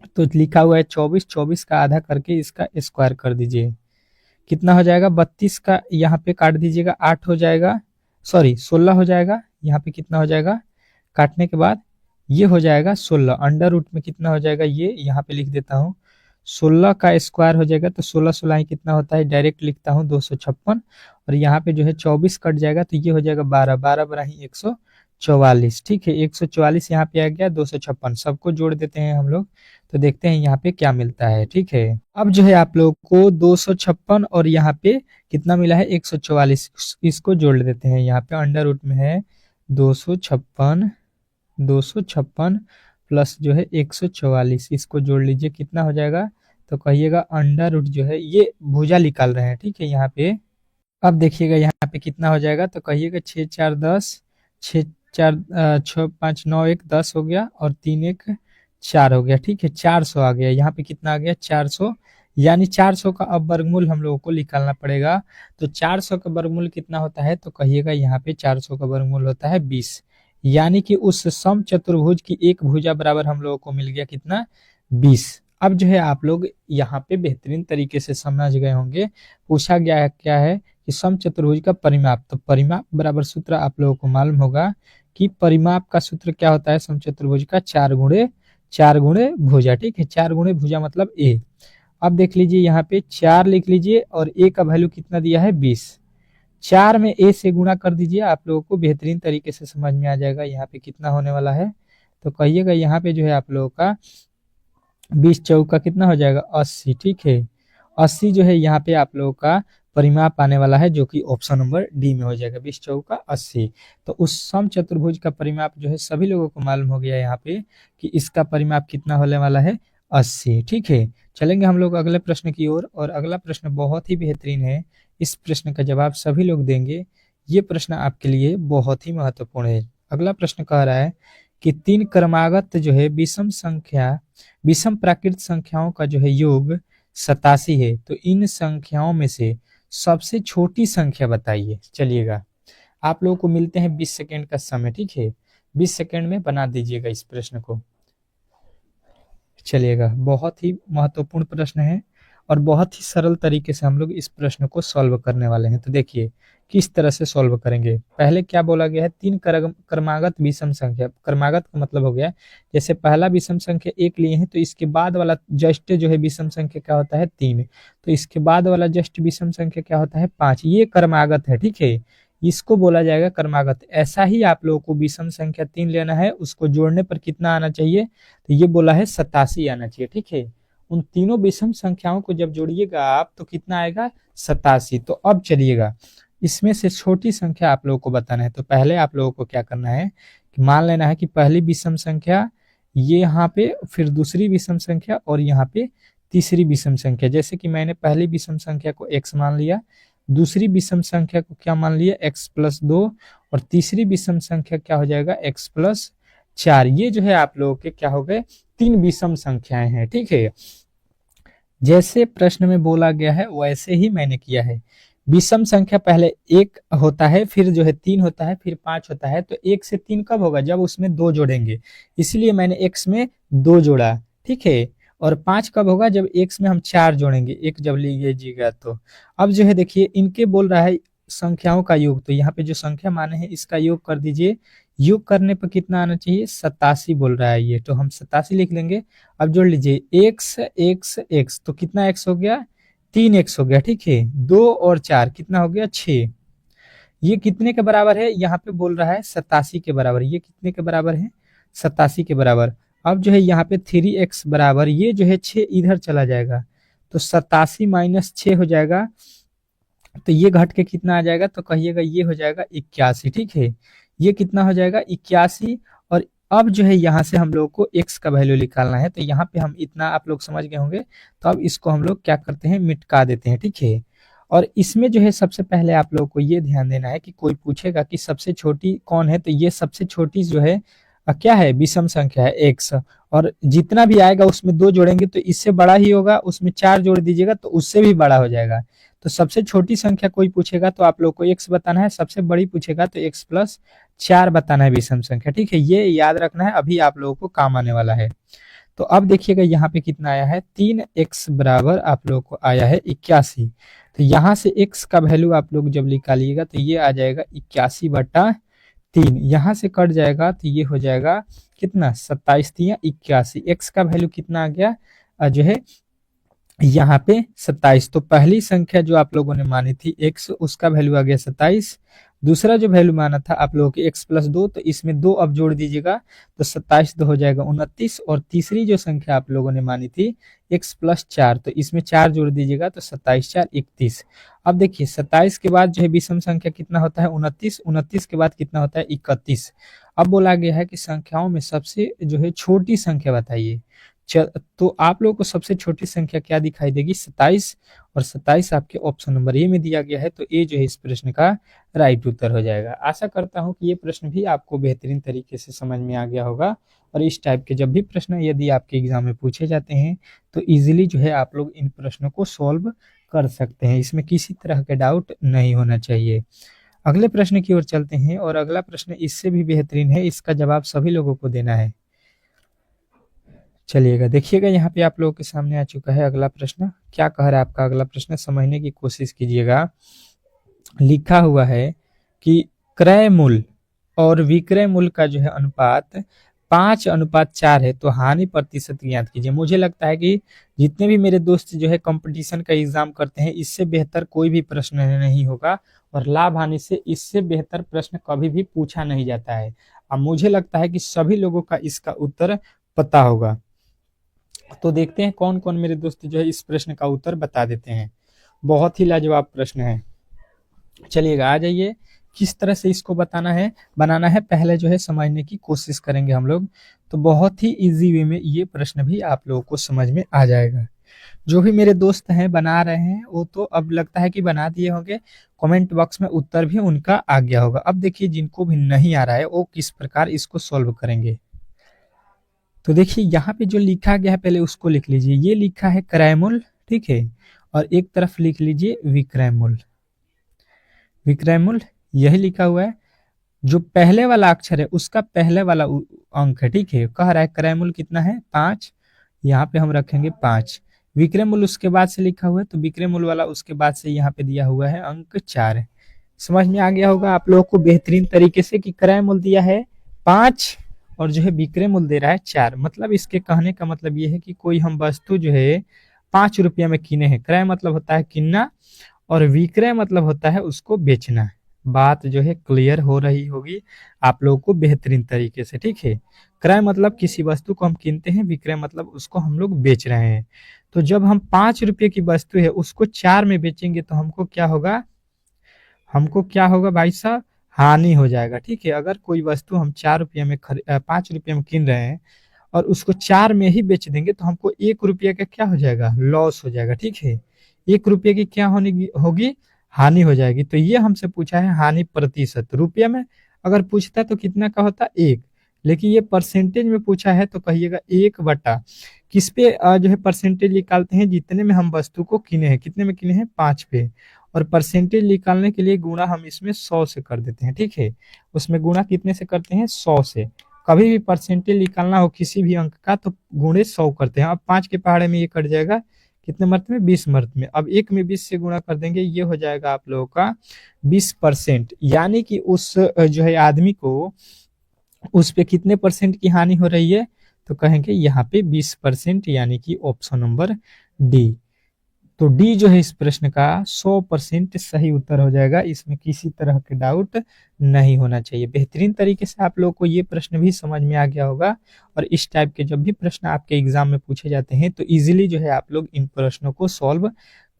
तो लिखा हुआ है 24, 24 का आधा करके इसका स्क्वायर कर दीजिए। कितना हो जाएगा, 32 का यहाँ पे काट दीजिएगा, 8 हो जाएगा, सॉरी 16 हो जाएगा। यहाँ पे कितना हो जाएगा काटने के बाद, ये हो जाएगा 16। अंडर रूट में कितना हो जाएगा, ये यहाँ पे लिख देता हूँ, 16 का स्क्वायर हो जाएगा, तो 16 16 ही कितना होता है, डायरेक्ट लिखता हूँ 256। और यहाँ पे जो है 24 कट जाएगा, तो ये हो जाएगा 12, 12 बरा ही 144। ठीक है, 144 यहाँ पे आ गया, 256 सबको जोड़ देते हैं हम लोग, तो देखते हैं यहाँ पे क्या मिलता है। ठीक है, अब जो है आप लोग को 256 और यहाँ पे कितना मिला है, 144, इसको जोड़ देते हैं। यहाँ पे अंडर रूट में है 256, 256 प्लस जो है 144, इसको जोड़ लीजिए, कितना हो जाएगा, तो कहिएगा अंडर रूट जो है, ये भुजा निकाल रहे हैं। ठीक है, यहाँ पे अब देखिएगा यहाँ पे कितना हो जाएगा, तो कहिएगा 6 4 10, 6 4 6 5 9 1 10 हो गया, और 3 1 4 हो गया। ठीक है, 400 आ गया, यहाँ पे कितना आ गया 400, यानी 400 का अब वर्गमूल हम लोगों को निकालना पड़ेगा। तो 400 का वर्गमूल कितना होता है, तो कहिएगा यहाँ पे 400 का वर्गमूल होता है 20, यानी कि उस सम चतुर्भुज की एक भुजा बराबर हम लोगों को मिल गया कितना, 20। अब जो है आप लोग यहाँ पे बेहतरीन तरीके से समझ गए होंगे, पूछा गया है क्या है कि सम चतुर्भुज का परिमाप, तो परिमाप बराबर सूत्र आप लोगों को मालूम होगा कि परिमाप का सूत्र क्या होता है, सम चतुर्भुज का 4 गुणे भुजा। ठीक है, 4 गुणे भुजा मतलब ए। अब देख लीजिए यहाँ पे 4 लिख लीजिए, और ए का वैल्यू कितना दिया है 20, 4 में ए से गुणा कर दीजिए, आप लोगों को बेहतरीन तरीके से समझ में आ जाएगा यहाँ पे कितना होने वाला है। तो कहिएगा यहाँ पे जो है आप लोगों का 20 चौका कितना हो जाएगा 80। ठीक है, 80 जो है यहाँ पे आप लोगों का परिमाप आने वाला है, जो कि ऑप्शन नंबर डी में हो जाएगा, 20 चौका 80। तो उस सम चतुर्भुज का परिमाप जो है सभी लोगों को मालूम हो गया यहाँ पे कि इसका परिमाप कितना होने वाला है, 80। ठीक है, चलेंगे हम लोग अगले प्रश्न की ओर, और अगला प्रश्न बहुत ही बेहतरीन है, इस प्रश्न का जवाब सभी लोग देंगे, ये प्रश्न आपके लिए बहुत ही महत्वपूर्ण है। अगला प्रश्न कह रहा है कि 3 क्रमागत जो है विषम प्राकृत संख्याओं का जो है योग 87 है, तो इन संख्याओं में से सबसे छोटी संख्या बताइए। चलिएगा, आप लोगों को मिलते हैं 20 सेकेंड का समय। ठीक है, 20 सेकेंड में बना दीजिएगा इस प्रश्न को। चलिएगा, बहुत ही महत्वपूर्ण प्रश्न है, और बहुत ही सरल तरीके से हम लोग इस प्रश्न को सॉल्व करने वाले हैं। तो देखिए किस तरह से सॉल्व करेंगे। पहले क्या बोला गया है, 3 क्रमागत विषम संख्या, क्रमागत का मतलब हो गया जैसे पहला विषम संख्या 1 लिए हैं, तो इसके बाद वाला जस्ट जो है विषम संख्या क्या होता है 3, तो इसके बाद वाला जस्ट विषम संख्या क्या होता है 5, ये क्रमागत है। ठीक है, इसको बोला जाएगा क्रमागत। ऐसा ही आप लोगों को विषम संख्या 3 लेना है, उसको जोड़ने पर कितना आना चाहिए, तो ये बोला है 87 आना चाहिए। ठीक है, उन तीनों विषम संख्याओं को जब जोड़िएगा आप तो कितना आएगा 87। तो अब चलिएगा इसमें से छोटी संख्या आप लोगों को बताना है। तो पहले आप लोगों को क्या करना है कि मान लेना है कि पहली विषम संख्या ये यहाँ पे, फिर दूसरी विषम संख्या, और यहाँ पे तीसरी विषम संख्या। जैसे कि मैंने पहली विषम संख्या को x मान लिया, दूसरी विषम संख्या को क्या मान लिया x प्लस 2, और तीसरी विषम संख्या क्या हो जाएगा x प्लस 4। ये जो है आप लोगों के क्या हो गए 3 विषम संख्याएं हैं। ठीक है, जैसे प्रश्न में बोला गया है वैसे ही मैंने किया है। विषम संख्या पहले 1 होता है, फिर जो है 3 होता है, फिर 5 होता है। तो 1 से 3 कब होगा, जब उसमें 2 जोड़ेंगे, इसलिए मैंने x में 2 जोड़ा। ठीक है, और 5 कब होगा, जब x में हम 4 जोड़ेंगे, 1 जब लीजिएगा तो। अब जो है देखिए इनके बोल रहा है संख्याओं का योग, तो यहाँ पे जो संख्या माने हैं इसका योग कर दीजिए, योग करने पर कितना आना चाहिए 87 बोल रहा है ये, तो हम 87 लिख लेंगे। अब जोड़ लीजिए x x x, तो कितना x हो गया 3x हो गया। ठीक है, 2 और 4 कितना हो गया 6, ये कितने के बराबर है, यहाँ पे बोल रहा है 87 के बराबर। ये कितने के बराबर है 87 के बराबर। अब जो है यहाँ पे 3x बराबर, ये जो है 6 इधर चला जाएगा, तो 87 माइनस 6 हो जाएगा, तो ये घट के कितना आ जाएगा, तो कहिएगा ये हो जाएगा 81। ठीक है, ये कितना हो जाएगा 81। और अब जो है यहाँ से हम लोग को x का वैल्यू निकालना है, तो यहाँ पे हम इतना आप लोग समझ गए होंगे, तो अब इसको हम लोग क्या करते हैं मिटका देते हैं। ठीक है, और इसमें जो है सबसे पहले आप लोग को ये ध्यान देना है कि कोई पूछेगा कि सबसे छोटी कौन है, तो ये सबसे छोटी जो है क्या है विषम संख्या है x, और जितना भी आएगा उसमें 2 जोड़ेंगे तो इससे बड़ा ही होगा, उसमें 4 जोड़ दीजिएगा तो उससे भी बड़ा हो जाएगा। तो सबसे छोटी संख्या कोई पूछेगा तो आप लोग को x बताना है, सबसे बड़ी पूछेगा तो x प्लस 4 बताना है विषम संख्या। ठीक है, ये याद रखना है, अभी आप लोगों को काम आने वाला है। तो अब देखिएगा यहाँ पे कितना आया है, 3x बराबर आप लोग को आया है 81। तो यहाँ से x का वैल्यू आप लोग जब निकालिएगा तो ये आ जाएगा 81/3। यहाँ से कट जाएगा तो ये हो जाएगा कितना, 27×81। x का वैल्यू कितना आ गया, जो है यहाँ पे 27। तो पहली संख्या जो आप लोगों ने मानी थी x, उसका वैल्यू आ गया 27। दूसरा जो वैल्यू माना था आप लोगों की x+2, तो इसमें 2 अब जोड़ दीजिएगा तो 27 हो जाएगा 29। और तीसरी जो संख्या आप लोगों ने मानी थी x+4, तो इसमें 4 जोड़ दीजिएगा तो 27×4 31। अब देखिए 27 के बाद जो है विषम संख्या कितना होता है, 29। 29 के बाद कितना होता है, 31। अब बोला गया है कि संख्याओं में सबसे जो है छोटी संख्या बताइए। तो आप लोगों को सबसे छोटी संख्या क्या दिखाई देगी, 27। और 27 आपके ऑप्शन नंबर ए में दिया गया है, तो ए जो है इस प्रश्न का राइट उत्तर हो जाएगा। आशा करता हूं कि ये प्रश्न भी आपको बेहतरीन तरीके से समझ में आ गया होगा। और इस टाइप के जब भी प्रश्न यदि आपके एग्जाम में पूछे जाते हैं तो इजीली जो है आप लोग इन प्रश्नों को सॉल्व कर सकते हैं, इसमें किसी तरह के डाउट नहीं होना चाहिए। अगले प्रश्न की ओर चलते हैं, और अगला प्रश्न इससे भी बेहतरीन है, इसका जवाब सभी लोगों को देना है। चलिएगा देखिएगा, यहाँ पे आप लोगों के सामने आ चुका है अगला प्रश्न। क्या कह रहा है आपका अगला प्रश्न, समझने की कोशिश कीजिएगा। लिखा हुआ है कि क्रय मूल्य और विक्रय मूल्य का जो है अनुपात 5:4 है, तो हानि प्रतिशत ज्ञात कीजिए। मुझे लगता है कि जितने भी मेरे दोस्त जो है कंपटीशन का एग्जाम करते हैं, इससे बेहतर कोई भी प्रश्न नहीं होगा, और लाभ हानि से इससे बेहतर प्रश्न कभी भी पूछा नहीं जाता है। अब मुझे लगता है कि सभी लोगों का इसका उत्तर पता होगा। तो देखते हैं कौन कौन मेरे दोस्त जो है इस प्रश्न का उत्तर बता देते हैं। बहुत ही लाजवाब प्रश्न है। चलिएगा आ जाइए, किस तरह से इसको बनाना है पहले जो है समझने की कोशिश करेंगे हम लोग। तो बहुत ही इजी वे में ये प्रश्न भी आप लोगों को समझ में आ जाएगा। जो भी मेरे दोस्त हैं बना रहे हैं वो तो अब लगता है कि बना दिए होंगे, कमेंट बॉक्स में उत्तर भी उनका आ गया होगा। अब देखिए जिनको भी नहीं आ रहा है वो किस प्रकार इसको सॉल्व करेंगे। तो देखिए यहाँ पे जो लिखा गया है पहले उसको लिख लीजिए। ये लिखा है क्रय मूल्य, ठीक है, और एक तरफ लिख लीजिए विक्रय मूल्य। विक्रय मूल्य यही लिखा हुआ है, जो पहले वाला अक्षर है उसका पहले वाला अंक है, ठीक है। कह रहा है क्रय मूल्य कितना है, 5, यहाँ पे हम रखेंगे 5। विक्रय मूल्य उसके बाद से लिखा हुआ है, तो विक्रय मूल्य वाला उसके बाद से यहाँ पे दिया हुआ है अंक 4। समझ में आ गया होगा आप लोगों को बेहतरीन तरीके से कि क्रय मूल्य दिया है 5 और जो है विक्रय मूल्य दे रहा है 4। मतलब इसके कहने का मतलब ये है कि कोई हम वस्तु जो है 5 रुपया में किने हैं। क्रय मतलब होता है किनना, और विक्रय मतलब होता है उसको बेचना। बात जो है क्लियर हो रही होगी आप लोगों को बेहतरीन तरीके से, ठीक है। क्रय मतलब किसी वस्तु को हम कीनते हैं, विक्रय मतलब उसको हम लोग बेच रहे हैं। तो जब हम 5 रुपये की वस्तु है उसको 4 में बेचेंगे तो हमको क्या होगा, भाई साहब, हानि हो जाएगा, ठीक है। अगर कोई वस्तु हम 5 रुपये में किन रहे हैं और उसको 4 में ही बेच देंगे तो हमको 1 रुपये का क्या हो जाएगा, लॉस हो जाएगा, ठीक है। 1 रुपये की क्या होगी, हानि हो जाएगी। तो ये हमसे पूछा है हानि प्रतिशत। रुपये में अगर पूछता तो कितना का होता, 1, लेकिन ये परसेंटेज में पूछा है तो कहिएगा 1/, किस पे जो है परसेंटेज निकालते हैं, जितने में हम वस्तु को किने हैं, कितने में किने हैं, 5 पे। और परसेंटेज निकालने के लिए गुणा हम इसमें 100 से कर देते हैं, ठीक है। उसमें गुणा कितने से करते हैं, 100 से। कभी भी परसेंटेज निकालना हो किसी भी अंक का तो गुणे 100 करते हैं। अब 5 के पहाड़े में ये कट जाएगा, कितने मर्त में, 20 मर्त में। अब 1 में 20 से गुणा कर देंगे, ये हो जाएगा आप लोगों का 20%। यानी कि उस जो है आदमी को उस पे कितने परसेंट की हानि हो रही है, तो कहेंगे यहाँ पे 20%, यानी कि ऑप्शन नंबर डी। तो डी जो है इस प्रश्न का 100% सही उत्तर हो जाएगा। इसमें किसी तरह के डाउट नहीं होना चाहिए। बेहतरीन तरीके से आप लोगों को ये प्रश्न भी समझ में आ गया होगा। और इस टाइप के जब भी प्रश्न आपके एग्जाम में पूछे जाते हैं तो इजीली जो है आप लोग इन प्रश्नों को सॉल्व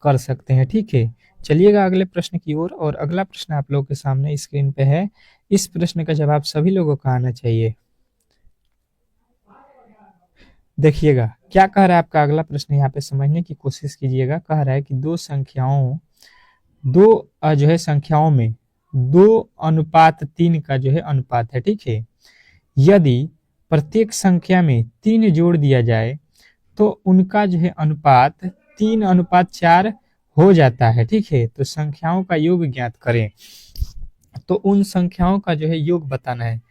कर सकते हैं, ठीक है। चलिएगा अगले प्रश्न की ओर, और अगला प्रश्न आप लोगों के सामने स्क्रीन पे है। इस प्रश्न का जवाब सभी लोगों का आना चाहिए। देखिएगा क्या कह रहा है आपका अगला प्रश्न, यहाँ पे समझने की कोशिश कीजिएगा। कह रहा है कि जो है संख्याओं में 2:3 का जो है अनुपात है, ठीक है। यदि प्रत्येक संख्या में 3 जोड़ दिया जाए तो उनका जो है अनुपात 3:4 हो जाता है, ठीक है। तो संख्याओं का योग ज्ञात करें। तो उन संख्याओं का जो है योग बताना है।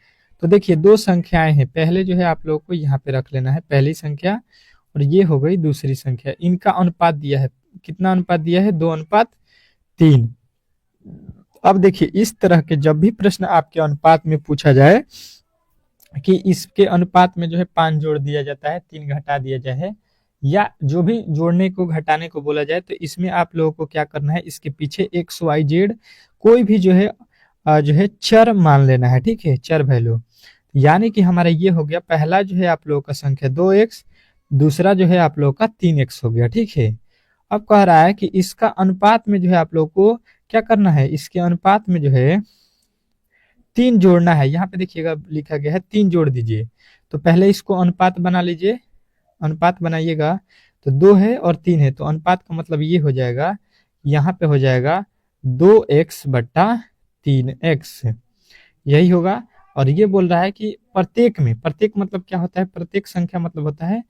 तो देखिए दो संख्याएं हैं, पहले जो है आप लोगों को यहाँ पे रख लेना है पहली संख्या, और ये हो गई दूसरी संख्या। इनका अनुपात दिया है, कितना अनुपात दिया है? 2:3। अब देखिए इस तरह के जब भी प्रश्न आपके अनुपात में पूछा जाए कि इसके अनुपात में जो है 5 जोड़ दिया जाता है, 3 घटा दिया जाए, या जो भी जोड़ने को घटाने को बोला जाए, तो इसमें आप लोगों को क्या करना है, इसके पीछे एक्स वाई जेड कोई भी जो है चर मान लेना है, ठीक है, चर वैल्यू। यानी कि हमारा ये हो गया, पहला जो है आप लोगों का संख्या 2x, दूसरा जो है आप लोगों का 3x हो गया, ठीक है। अब कह रहा है कि इसका अनुपात में जो है आप लोग को क्या करना है, इसके अनुपात में जो है 3 जोड़ना है। यहाँ पे देखिएगा लिखा गया है 3 जोड़ दीजिए। तो पहले इसको अनुपात बना लीजिए, अनुपात बनाइएगा। तो 2 है और 3 है, तो अनुपात का मतलब ये हो जाएगा, यहाँ पे हो जाएगा 2x/3x, यही होगा। और ये बोल रहा है कि प्रत्येक में, प्रत्येक मतलब क्या होता है, प्रत्येक संख्या मतलब होता है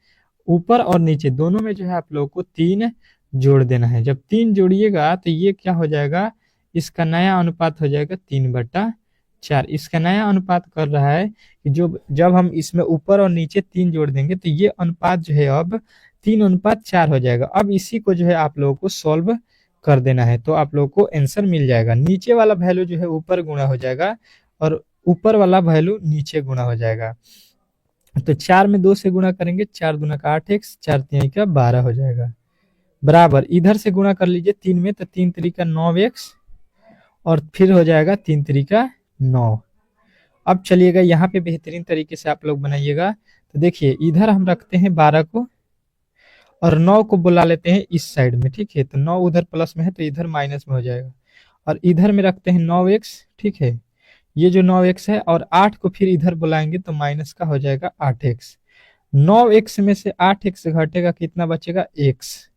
ऊपर और नीचे दोनों में जो है आप लोगों को 3 जोड़ देना है। जब 3 जोड़िएगा तो ये क्या हो जाएगा, इसका नया अनुपात हो जाएगा 3/4। इसका नया अनुपात कर रहा है कि जो जब हम इसमें ऊपर और नीचे 3 जोड़ देंगे तो ये अनुपात जो है अब 3:4 हो जाएगा। अब इसी को जो है आप लोगों को सॉल्व कर देना है, तो आप लोगों को आंसर मिल जाएगा। नीचे वाला वैल्यू जो है ऊपर गुणा हो जाएगा और ऊपर वाला वैल्यू नीचे गुणा हो जाएगा। तो 4 में 2 से गुणा करेंगे, 4 दूना का 8x, 4 तिहाई का 12 हो जाएगा, बराबर इधर से गुणा कर लीजिए 3 में, तो 3 तिरिका 9x और फिर हो जाएगा 3 तिरिका 9। अब चलिएगा यहाँ पे बेहतरीन तरीके से आप लोग बनाइएगा। तो देखिए इधर हम रखते हैं 12 को और 9 को बुला लेते हैं इस साइड में, ठीक है। तो 9 उधर प्लस में है तो इधर माइनस में हो जाएगा, और इधर में रखते हैं 9x, ठीक है। ये जो 9x है और 8 को फिर इधर बुलाएंगे तो माइनस का हो जाएगा 8x। 9x में से 8x घटेगा, कितना बचेगा? x।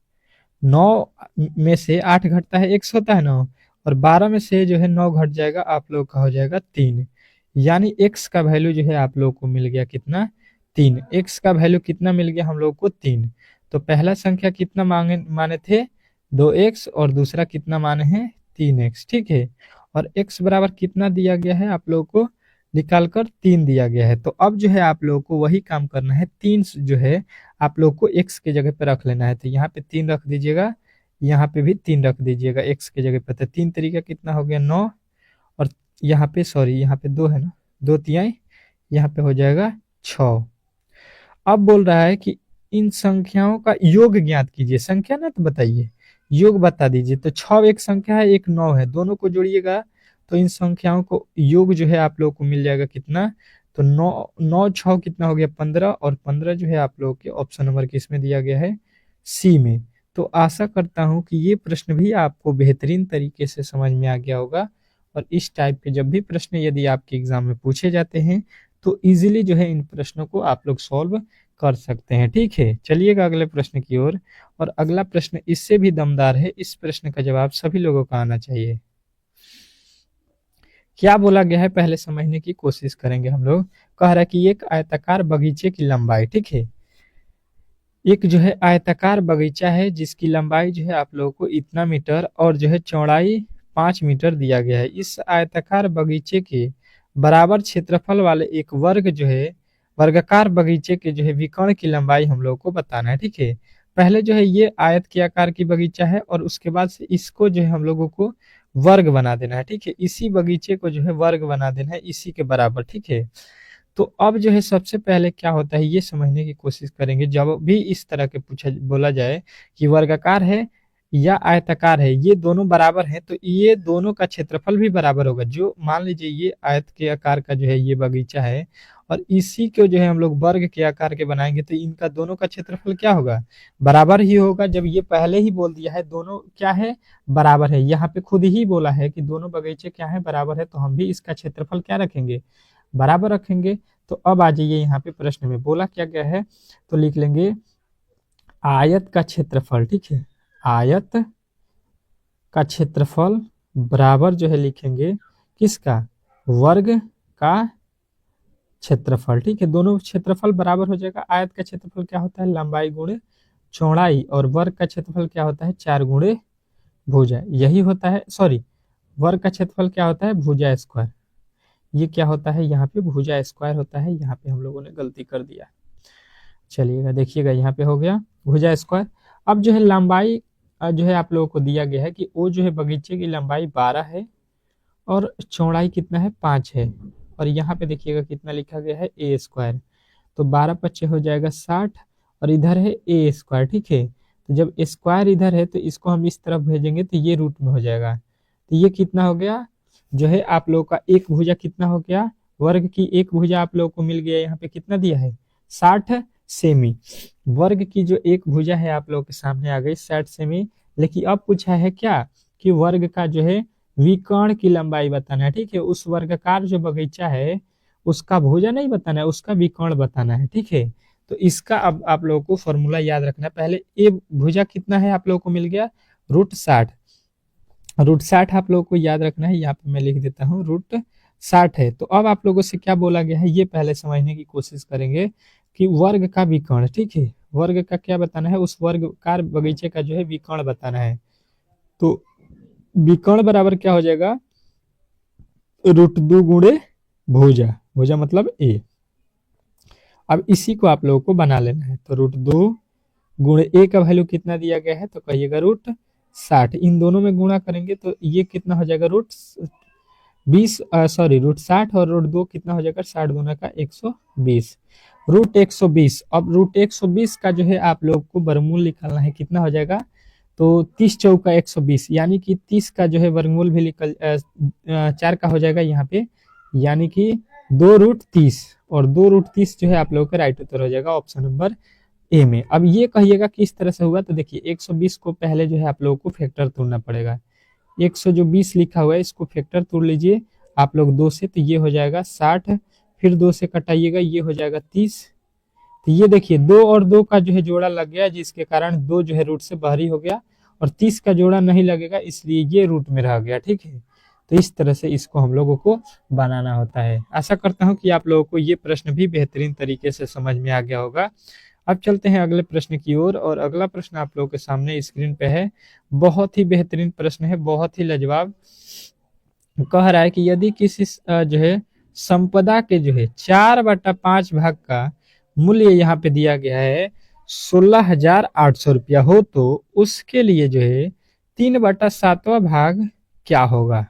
9 में से 8 घटता है, x होता है ना, और 12 में से जो है 9 घट जाएगा, आप लोग का हो जाएगा 3। यानी x का वैल्यू जो है आप लोग को मिल गया कितना? 3। x का वैल्यू कितना मिल गया हम लोग को? 3। तो पहला संख्या कितना माने थे? 2x, और दूसरा कितना माने हैं? 3x, ठीक है। और x बराबर कितना दिया गया है आप लोगों को? निकालकर 3 दिया गया है। तो अब जो है आप लोगों को वही काम करना है, 3 जो है आप लोग को x के जगह पे रख लेना है। तो यहाँ पे 3 रख दीजिएगा, यहाँ पे भी 3 रख दीजिएगा x के जगह पे। तो 3 तरीका कितना हो गया? 9, और यहाँ पे सॉरी यहाँ पे 2 है ना, 2 तिहाई, यहाँ पे हो जाएगा 6। अब बोल रहा है कि इन संख्याओं का योग ज्ञात कीजिए। संख्या ना तो बताइए, योग बता दीजिए। तो 6 एक संख्या है, एक 9 है, दोनों को जोड़िएगा तो इन संख्याओं को योग जो है आप लोगों को मिल जाएगा कितना? तो 9 6 कितना हो गया? 15, और 15 जो है आप लोगों के ऑप्शन नंबर किसमें दिया गया है? सी में। तो आशा करता हूं कि ये प्रश्न भी आपको बेहतरीन तरीके से समझ में आ गया होगा, और इस टाइप के जब भी प्रश्न यदि आपके एग्जाम में पूछे जाते हैं तो इजीली जो है इन प्रश्नों को आप लोग सॉल्व कर सकते हैं, ठीक है। चलिएगा अगले प्रश्न की ओर, और अगला प्रश्न इससे भी दमदार है। इस प्रश्न का जवाब सभी लोगों का आना चाहिए। क्या बोला गया है पहले समझने की कोशिश करेंगे हम लोग। कह रहा है कि एक आयताकार बगीचे की लंबाई, ठीक है, एक जो है आयताकार बगीचा है जिसकी लंबाई जो है आप लोगों को इतना मीटर और जो है चौड़ाई 5 मीटर दिया गया है। इस आयताकार बगीचे के बराबर क्षेत्रफल वाले एक वर्ग जो है वर्गाकार बगीचे के जो है विकर्ण की लंबाई हम लोग को बताना है, ठीक है। पहले जो है ये आयत के आकार की बगीचा है, और उसके बाद से इसको जो है हम लोगों को वर्ग बना देना है, ठीक है। इसी बगीचे को जो है वर्ग बना देना है इसी के बराबर, ठीक है। तो अब जो है सबसे पहले क्या होता है ये समझने की कोशिश करेंगे। जब भी इस तरह के पूछा बोला जाए कि वर्गाकार है या आयताकार है, ये दोनों बराबर हैं, तो ये दोनों का क्षेत्रफल भी बराबर होगा। जो मान लीजिए ये आयत के आकार का जो है ये बगीचा है, और इसी को जो है हम लोग वर्ग के आकार के बनाएंगे, तो इनका दोनों का क्षेत्रफल क्या होगा? बराबर ही होगा। जब ये पहले ही बोल दिया है दोनों क्या है? बराबर है। यहाँ पे खुद ही बोला है कि दोनों बगीचे क्या है? बराबर है, तो हम भी इसका क्षेत्रफल क्या रखेंगे? बराबर रखेंगे। तो अब आ जाइए यहाँ पे प्रश्न में बोला क्या गया है, तो लिख लेंगे आयत का क्षेत्रफल, ठीक है। आयत का क्षेत्रफल बराबर जो है लिखेंगे किसका? वर्ग का क्षेत्रफल, ठीक है। दोनों क्षेत्रफल बराबर हो जाएगा। आयत का क्षेत्रफल क्या होता है? लंबाई गुणे चौड़ाई, और वर्ग का क्षेत्रफल क्या होता है? 4 गुणे भुजा, यही होता है। सॉरी, वर्ग का क्षेत्रफल क्या होता है? भुजा स्क्वायर, ये क्या होता है, यहाँ पे भुजा स्क्वायर होता है, यहाँ पे हम लोगों ने गलती कर दिया। चलिएगा देखिएगा यहाँ पे हो गया भुजा स्क्वायर। अब जो है लंबाई जो है आप लोगों को दिया गया है कि वो जो है बगीचे की लंबाई 12 है और चौड़ाई कितना है 5 है, और यहाँ पे देखिएगा कितना लिखा गया है ए स्क्वायर। तो 12 पच्चे हो जाएगा 60 और इधर है ए स्क्वायर, ठीक है। तो जब स्क्वायर इधर है तो इसको हम इस तरफ भेजेंगे तो ये रूट में हो जाएगा। तो ये कितना हो गया, जो है आप लोगों का एक भुजा कितना हो गया, वर्ग की एक भुजा आप लोगों को मिल गया, यहाँ पे कितना दिया है 60 सेमी। वर्ग की जो एक भुजा है आप लोगों के सामने आ गई 60 सेमी। लेकिन अब पूछा है क्या कि वर्ग का जो है विकर्ण की लंबाई बताना है, ठीक है। उस वर्गाकार जो बगीचा है उसका भुजा नहीं बताना है, उसका विकर्ण बताना है, ठीक है। तो इसका अब आप लोगों को फॉर्मूला याद रखना है। पहले ए भुजा कितना है आप लोगों को मिल गया √60। √60 आप लोगों को याद रखना है, यहाँ पे मैं लिख देता हूँ √60 है। तो अब आप लोगों से क्या बोला गया है ये पहले समझने की कोशिश करेंगे कि वर्ग का विकर्ण, ठीक है। वर्ग का क्या बताना है, उस वर्गकार बगीचे का जो है विकर्ण बताना है। तो विकर्ण बराबर क्या हो जाएगा, √2 गुणे भुजा, भुजा मतलब ए। अब इसी को आप लोगों को बना लेना है। तो √2 गुणे ए का वैल्यू कितना दिया गया है, तो कहिएगा √60। इन दोनों में गुणा करेंगे तो ये कितना हो जाएगा √20, सॉरी √60 और √2 कितना हो जाएगा 60 गुना का 120, √120। अब √120 का जो है आप लोग को वर्गमूल निकालना है, कितना हो जाएगा, तो 30 चौका 120, यानी कि 30 का जो है वर्गमूल भी निकल 4 का हो जाएगा यहाँ पे, यानी कि 2√30, और 2√30 जो है आप लोगों का राइट उत्तर हो जाएगा ऑप्शन नंबर ए में। अब ये कहिएगा किस तरह से हुआ, तो देखिए 120 को पहले जो है आप लोगों को फैक्टर तोड़ना पड़ेगा। 120 लिखा हुआ है, इसको फैक्टर तोड़ लीजिए आप लोग 2 से, तो ये हो जाएगा 60, फिर 2 से कटाइएगा ये हो जाएगा 30। तो ये देखिए 2 और 2 का जो है जोड़ा लग गया, जिसके कारण 2 जो है रूट से बाहरी हो गया, और 30 का जोड़ा नहीं लगेगा इसलिए ये रूट में रह गया, ठीक है। तो इस तरह से इसको हम लोगों को बनाना होता है। आशा करता हूं कि आप लोगों को ये प्रश्न भी बेहतरीन तरीके से समझ में आ गया होगा। अब चलते हैं अगले प्रश्न की ओर, और अगला प्रश्न आप लोगों के सामने स्क्रीन पे है। बहुत ही बेहतरीन प्रश्न है, बहुत ही लाजवाब। कह रहा है कि यदि किसी जो है संपदा के जो है 4/5 भाग का मूल्य यहाँ पे दिया गया है 16,800 रुपया हो, तो उसके लिए जो है 3/7वां भाग क्या होगा।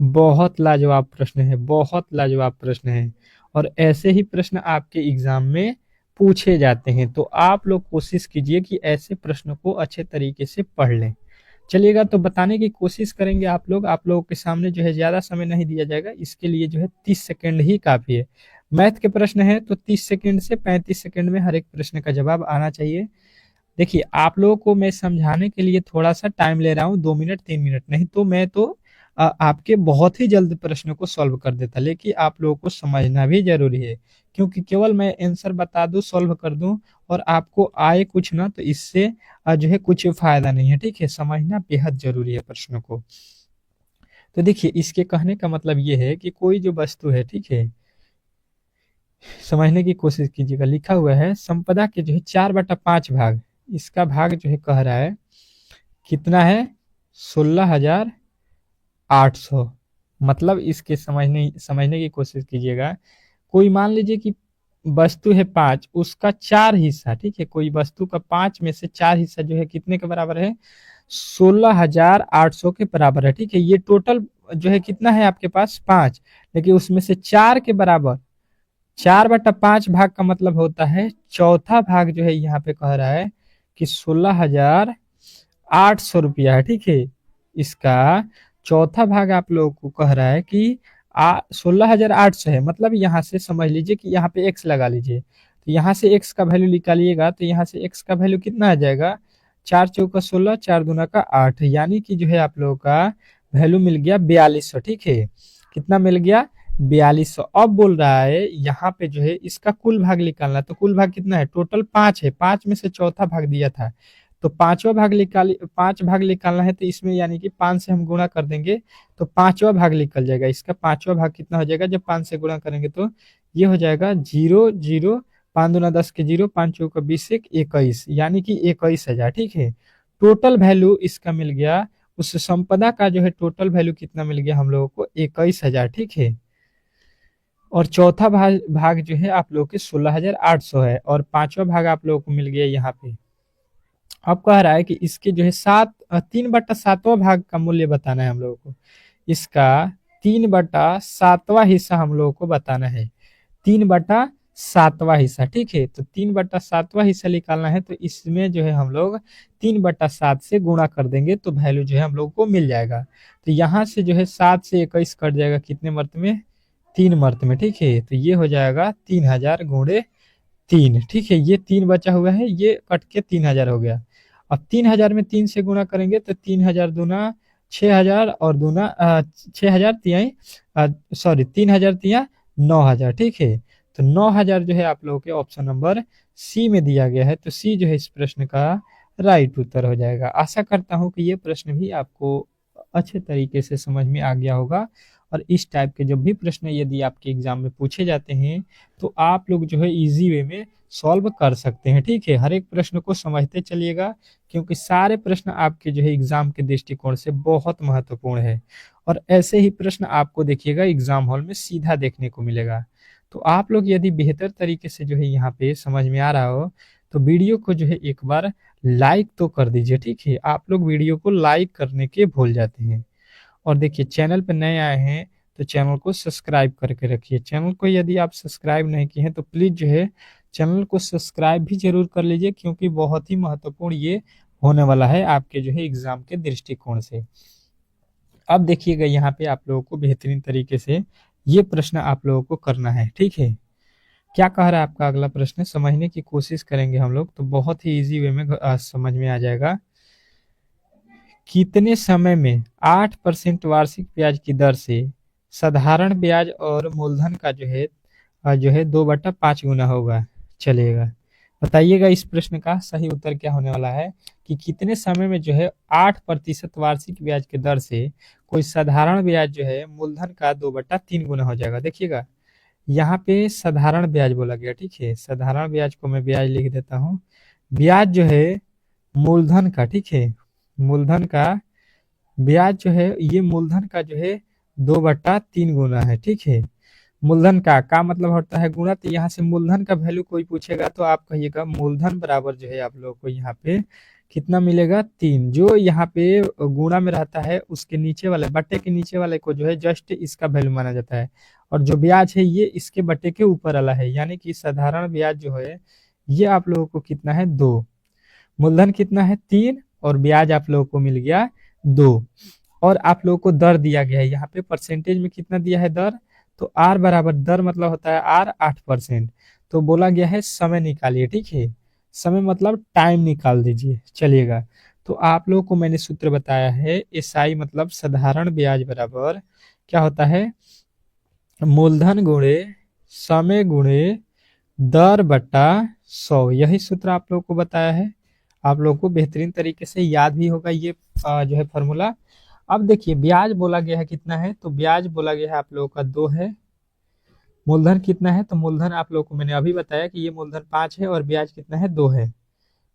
बहुत लाजवाब प्रश्न है, बहुत लाजवाब प्रश्न है, और ऐसे ही प्रश्न आपके एग्जाम में पूछे जाते हैं। तो आप लोग कोशिश कीजिए कि ऐसे प्रश्नों को अच्छे तरीके से पढ़ लें। चलिएगा तो बताने की कोशिश करेंगे आप लोगों के सामने जो है ज्यादा समय नहीं दिया जाएगा, इसके लिए जो है 30 सेकंड ही काफी है। मैथ के प्रश्न है तो 30 सेकंड से 35 सेकंड में हर एक प्रश्न का जवाब आना चाहिए। देखिए आप लोगों को मैं समझाने के लिए थोड़ा सा टाइम ले रहा हूँ, 2 मिनट 3 मिनट, नहीं तो मैं तो आपके बहुत ही जल्द प्रश्न को सॉल्व कर देता। लेकिन आप लोगों को समझना भी जरूरी है, क्योंकि केवल मैं आंसर बता दूं सॉल्व कर दूं और आपको आए कुछ ना, तो इससे जो है कुछ फायदा नहीं है, ठीक है। समझना बेहद जरूरी है प्रश्नों को। तो देखिए इसके कहने का मतलब ये है कि कोई जो वस्तु है, ठीक है, समझने की कोशिश कीजिएगा। लिखा हुआ है संपदा के जो है 4/5 भाग, इसका भाग जो है कह रहा है कितना है 16,800। मतलब इसके समझने की कोशिश कीजिएगा। कोई मान लीजिए कि वस्तु है 5, उसका 4 हिस्सा, ठीक है, कोई वस्तु का 5 में से 4 हिस्सा जो है कितने के बराबर है 16,800 के बराबर है, ठीक है। ये टोटल जो है कितना है आपके पास 5, लेकिन उसमें से 4 के बराबर 4/5 भाग का मतलब होता है चौथा भाग जो है यहाँ पे कह रहा है कि 16,800 रुपया है, ठीक है। इसका चौथा भाग आप लोगों को कह रहा है कि 16,800 है, मतलब यहाँ से समझ लीजिए कि यहाँ पे x लगा लीजिए। तो यहाँ से x का वैल्यू निकालिएगा तो यहाँ से x का वैल्यू कितना आ जाएगा 4 चौका 16, 4 दूना का 8, यानी कि जो है आप लोगों का वैल्यू मिल गया 4200, ठीक है। कितना मिल गया 4200। अब बोल रहा है यहाँ पे जो है इसका कुल भाग निकालना, तो कुल भाग कितना है, टोटल 5 है, 5 में से चौथा भाग दिया था, तो 5वां भाग निकालना है। तो इसमें यानी कि 5 से हम गुणा कर देंगे तो 5वां भाग निकल जाएगा। इसका 5वां भाग कितना हो जाएगा, जब 5 से गुणा करेंगे तो ये हो जाएगा 0 0, 5 दूना 10 के 0, 5 चौका 20, 21, यानी कि 21,000, ठीक है। टोटल वैल्यू इसका मिल गया, उस संपदा का जो है टोटल वैल्यू कितना मिल गया हम लोगों को 21,000, ठीक है। और चौथा भाग जो है आप लोगों के 16,800 है, और पांचवा भाग आप लोगों को मिल गया यहाँ पे। अब कह रहा है कि इसके जो है 3/7वां भाग का मूल्य बताना है हम लोगों को। इसका 3/7वां हिस्सा हम लोगों को बताना है। 3/7वां हिस्सा, ठीक है। तो 3/7वां हिस्सा निकालना है, तो इसमें जो है हम लोग 3/7 से गुणा कर देंगे तो वैल्यू जो है हम लोग को मिल जाएगा। तो यहाँ से जो है 7 से 21 कट जाएगा, कितने मर्त में? 3 मर्त में, ठीक है। तो ये हो जाएगा 3000 गुणे 3, ठीक है। ये 3 बचा हुआ है, ये कट के 3000 हो गया। अब 3000 में 3 से गुणा करेंगे तो 3000 दूना 6000 और दूना 6000 तिहाई, सॉरी 3000 तिया 9000, ठीक है। तो 9000 जो है आप लोगों के ऑप्शन नंबर सी में दिया गया है। तो सी जो है इस प्रश्न का राइट उत्तर हो जाएगा। आशा करता हूँ कि ये प्रश्न भी आपको अच्छे तरीके से समझ में आ गया होगा। और इस टाइप के जब भी प्रश्न यदि आपके एग्जाम में पूछे जाते हैं तो आप लोग जो है इजी वे में सॉल्व कर सकते हैं, ठीक है। हर एक प्रश्न को समझते चलिएगा, क्योंकि सारे प्रश्न आपके जो है एग्जाम के दृष्टिकोण से बहुत महत्वपूर्ण है। और ऐसे ही प्रश्न आपको देखिएगा एग्जाम हॉल में सीधा देखने को मिलेगा। तो आप लोग यदि बेहतर तरीके से जो है यहाँ पे समझ में आ रहा हो तो वीडियो को जो है एक बार लाइक तो कर दीजिए, ठीक है। आप लोग वीडियो को लाइक करने के भूल जाते हैं। और देखिए चैनल पर नए आए हैं तो चैनल को सब्सक्राइब करके रखिए। चैनल को यदि आप सब्सक्राइब नहीं किए हैं तो प्लीज जो है चैनल को सब्सक्राइब भी जरूर कर लीजिए, क्योंकि बहुत ही महत्वपूर्ण ये होने वाला है आपके जो है एग्जाम के दृष्टिकोण से। अब देखिएगा यहाँ पे आप लोगों को बेहतरीन तरीके से ये प्रश्न आप लोगों को करना है, ठीक है। क्या कह रहा है आपका अगला प्रश्न, समझने की कोशिश करेंगे हम लोग तो बहुत ही इजी वे में समझ में आ जाएगा। कितने समय में 8% वार्षिक ब्याज की दर से साधारण ब्याज और मूलधन का जो है 2/5 गुना होगा, चलेगा। बताइएगा इस प्रश्न का सही उत्तर क्या होने वाला है कि कितने समय में जो है 8% वार्षिक ब्याज की दर से कोई साधारण ब्याज जो है मूलधन का 2/3 गुना हो जाएगा। देखिएगा यहाँ पे साधारण ब्याज बोला गया, ठीक है। साधारण ब्याज को मैं ब्याज लिख देता हूँ। ब्याज जो है मूलधन का, ठीक है, मूलधन का ब्याज जो है ये मूलधन का जो है 2/3 गुना है, ठीक है। मूलधन का मतलब होता है गुणा। तो यहाँ से मूलधन का वैल्यू कोई पूछेगा तो आप कहिएगा मूलधन बराबर जो है आप लोगों को यहाँ पे कितना मिलेगा? 3। जो यहाँ पे गुणा में रहता है उसके नीचे वाले बट्टे के नीचे वाले को जो है जस्ट इसका वैल्यू माना जाता है, और जो ब्याज है ये इसके बट्टे के ऊपर वाला है, यानी कि साधारण ब्याज जो है ये आप लोगों को कितना है? 2। मूलधन कितना है? 3, और ब्याज आप लोगों को मिल गया 2। और आप लोगों को दर दिया गया है, यहाँ पे परसेंटेज में कितना दिया है? दर। तो आर बराबर दर मतलब होता है आर 8%। तो बोला गया है समय निकालिए, ठीक है। समय मतलब टाइम निकाल दीजिए, चलिएगा। तो आप लोगों को मैंने सूत्र बताया है एसआई मतलब साधारण ब्याज बराबर क्या होता है? मूलधन गुणे समय गुणे दर बटा 100। यही सूत्र आप लोगों को बताया है। आप लोगों को बेहतरीन तरीके से याद भी होगा ये जो है फॉर्मूला। अब देखिए ब्याज बोला गया है कितना है, तो ब्याज बोला गया है आप लोगों का 2 है। मूलधन कितना है? तो मूलधन आप लोगों को मैंने अभी बताया कि ये मूलधन 5 है और ब्याज कितना है? 2 है।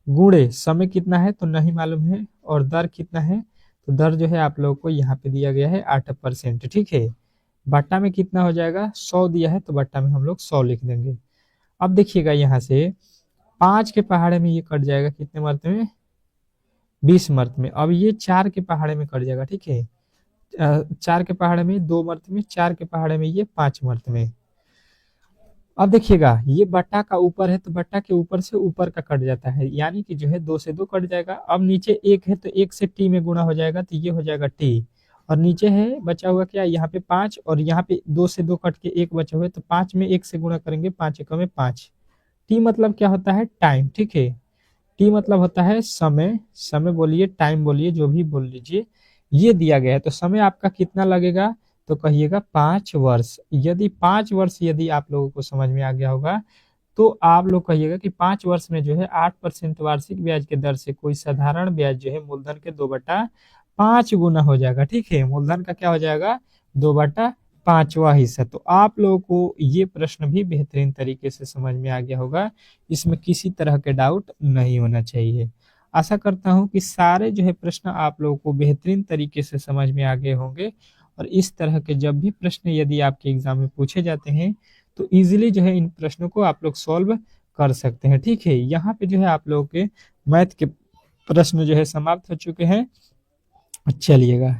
गुणे समय कितना है तो नहीं मालूम है, और दर कितना है? तो दर जो है आप लोगों को यहाँ पे दिया गया है 8%, ठीक है। बट्टा में कितना हो जाएगा? 100 दिया है तो बट्टा में हम लोग 100 लिख देंगे। अब देखिएगा यहाँ से 5 के पहाड़े में ये कट जाएगा कितने मर्त में? 20 मर्त में। अब ये 4 के पहाड़े में कट जाएगा, ठीक है। 4 के पहाड़े में 2 मर्त में, 4 के पहाड़े में ये 5 मर्त में। अब देखिएगा ये बट्टा का ऊपर है तो बट्टा के ऊपर से ऊपर का कट जाता है, यानी कि जो है 2 से 2 कट जाएगा। अब नीचे 1 है तो 1 से टी में गुणा हो जाएगा, तो ये हो जाएगा टी। और नीचे है बचा हुआ क्या? यहाँ पे 5, और यहाँ पे 2 से 2 कट के 1 बचा हुआ है, तो 5 में 1 से गुणा करेंगे, 5 एकम में 5। टी मतलब क्या होता है? टाइम, ठीक है। टी मतलब होता है समय। समय बोलिए, टाइम बोलिए, जो भी बोल लीजिए। ये दिया गया है तो समय आपका कितना लगेगा? तो कहिएगा 5 वर्ष। यदि 5 वर्ष यदि आप लोगों को समझ में आ गया होगा तो आप लोग कहिएगा कि 5 वर्ष में जो है 8% वार्षिक ब्याज के दर से कोई साधारण ब्याज जो है मूलधन के 2/5 गुना हो जाएगा, ठीक है। मूलधन का क्या हो जाएगा? 2/5वां हिस्सा। तो आप लोगों को ये प्रश्न भी बेहतरीन तरीके से समझ में आ गया होगा, इसमें किसी तरह के डाउट नहीं होना चाहिए। आशा करता हूं कि सारे जो है प्रश्न आप लोगों को बेहतरीन तरीके से समझ में आ गए होंगे, और इस तरह के जब भी प्रश्न यदि आपके एग्जाम में पूछे जाते हैं तो इजीली जो है इन प्रश्नों को आप लोग सॉल्व कर सकते हैं। ठीक है, यहाँ पे जो है आप लोगों के मैथ के प्रश्न जो है समाप्त हो चुके हैं। चलिएगा।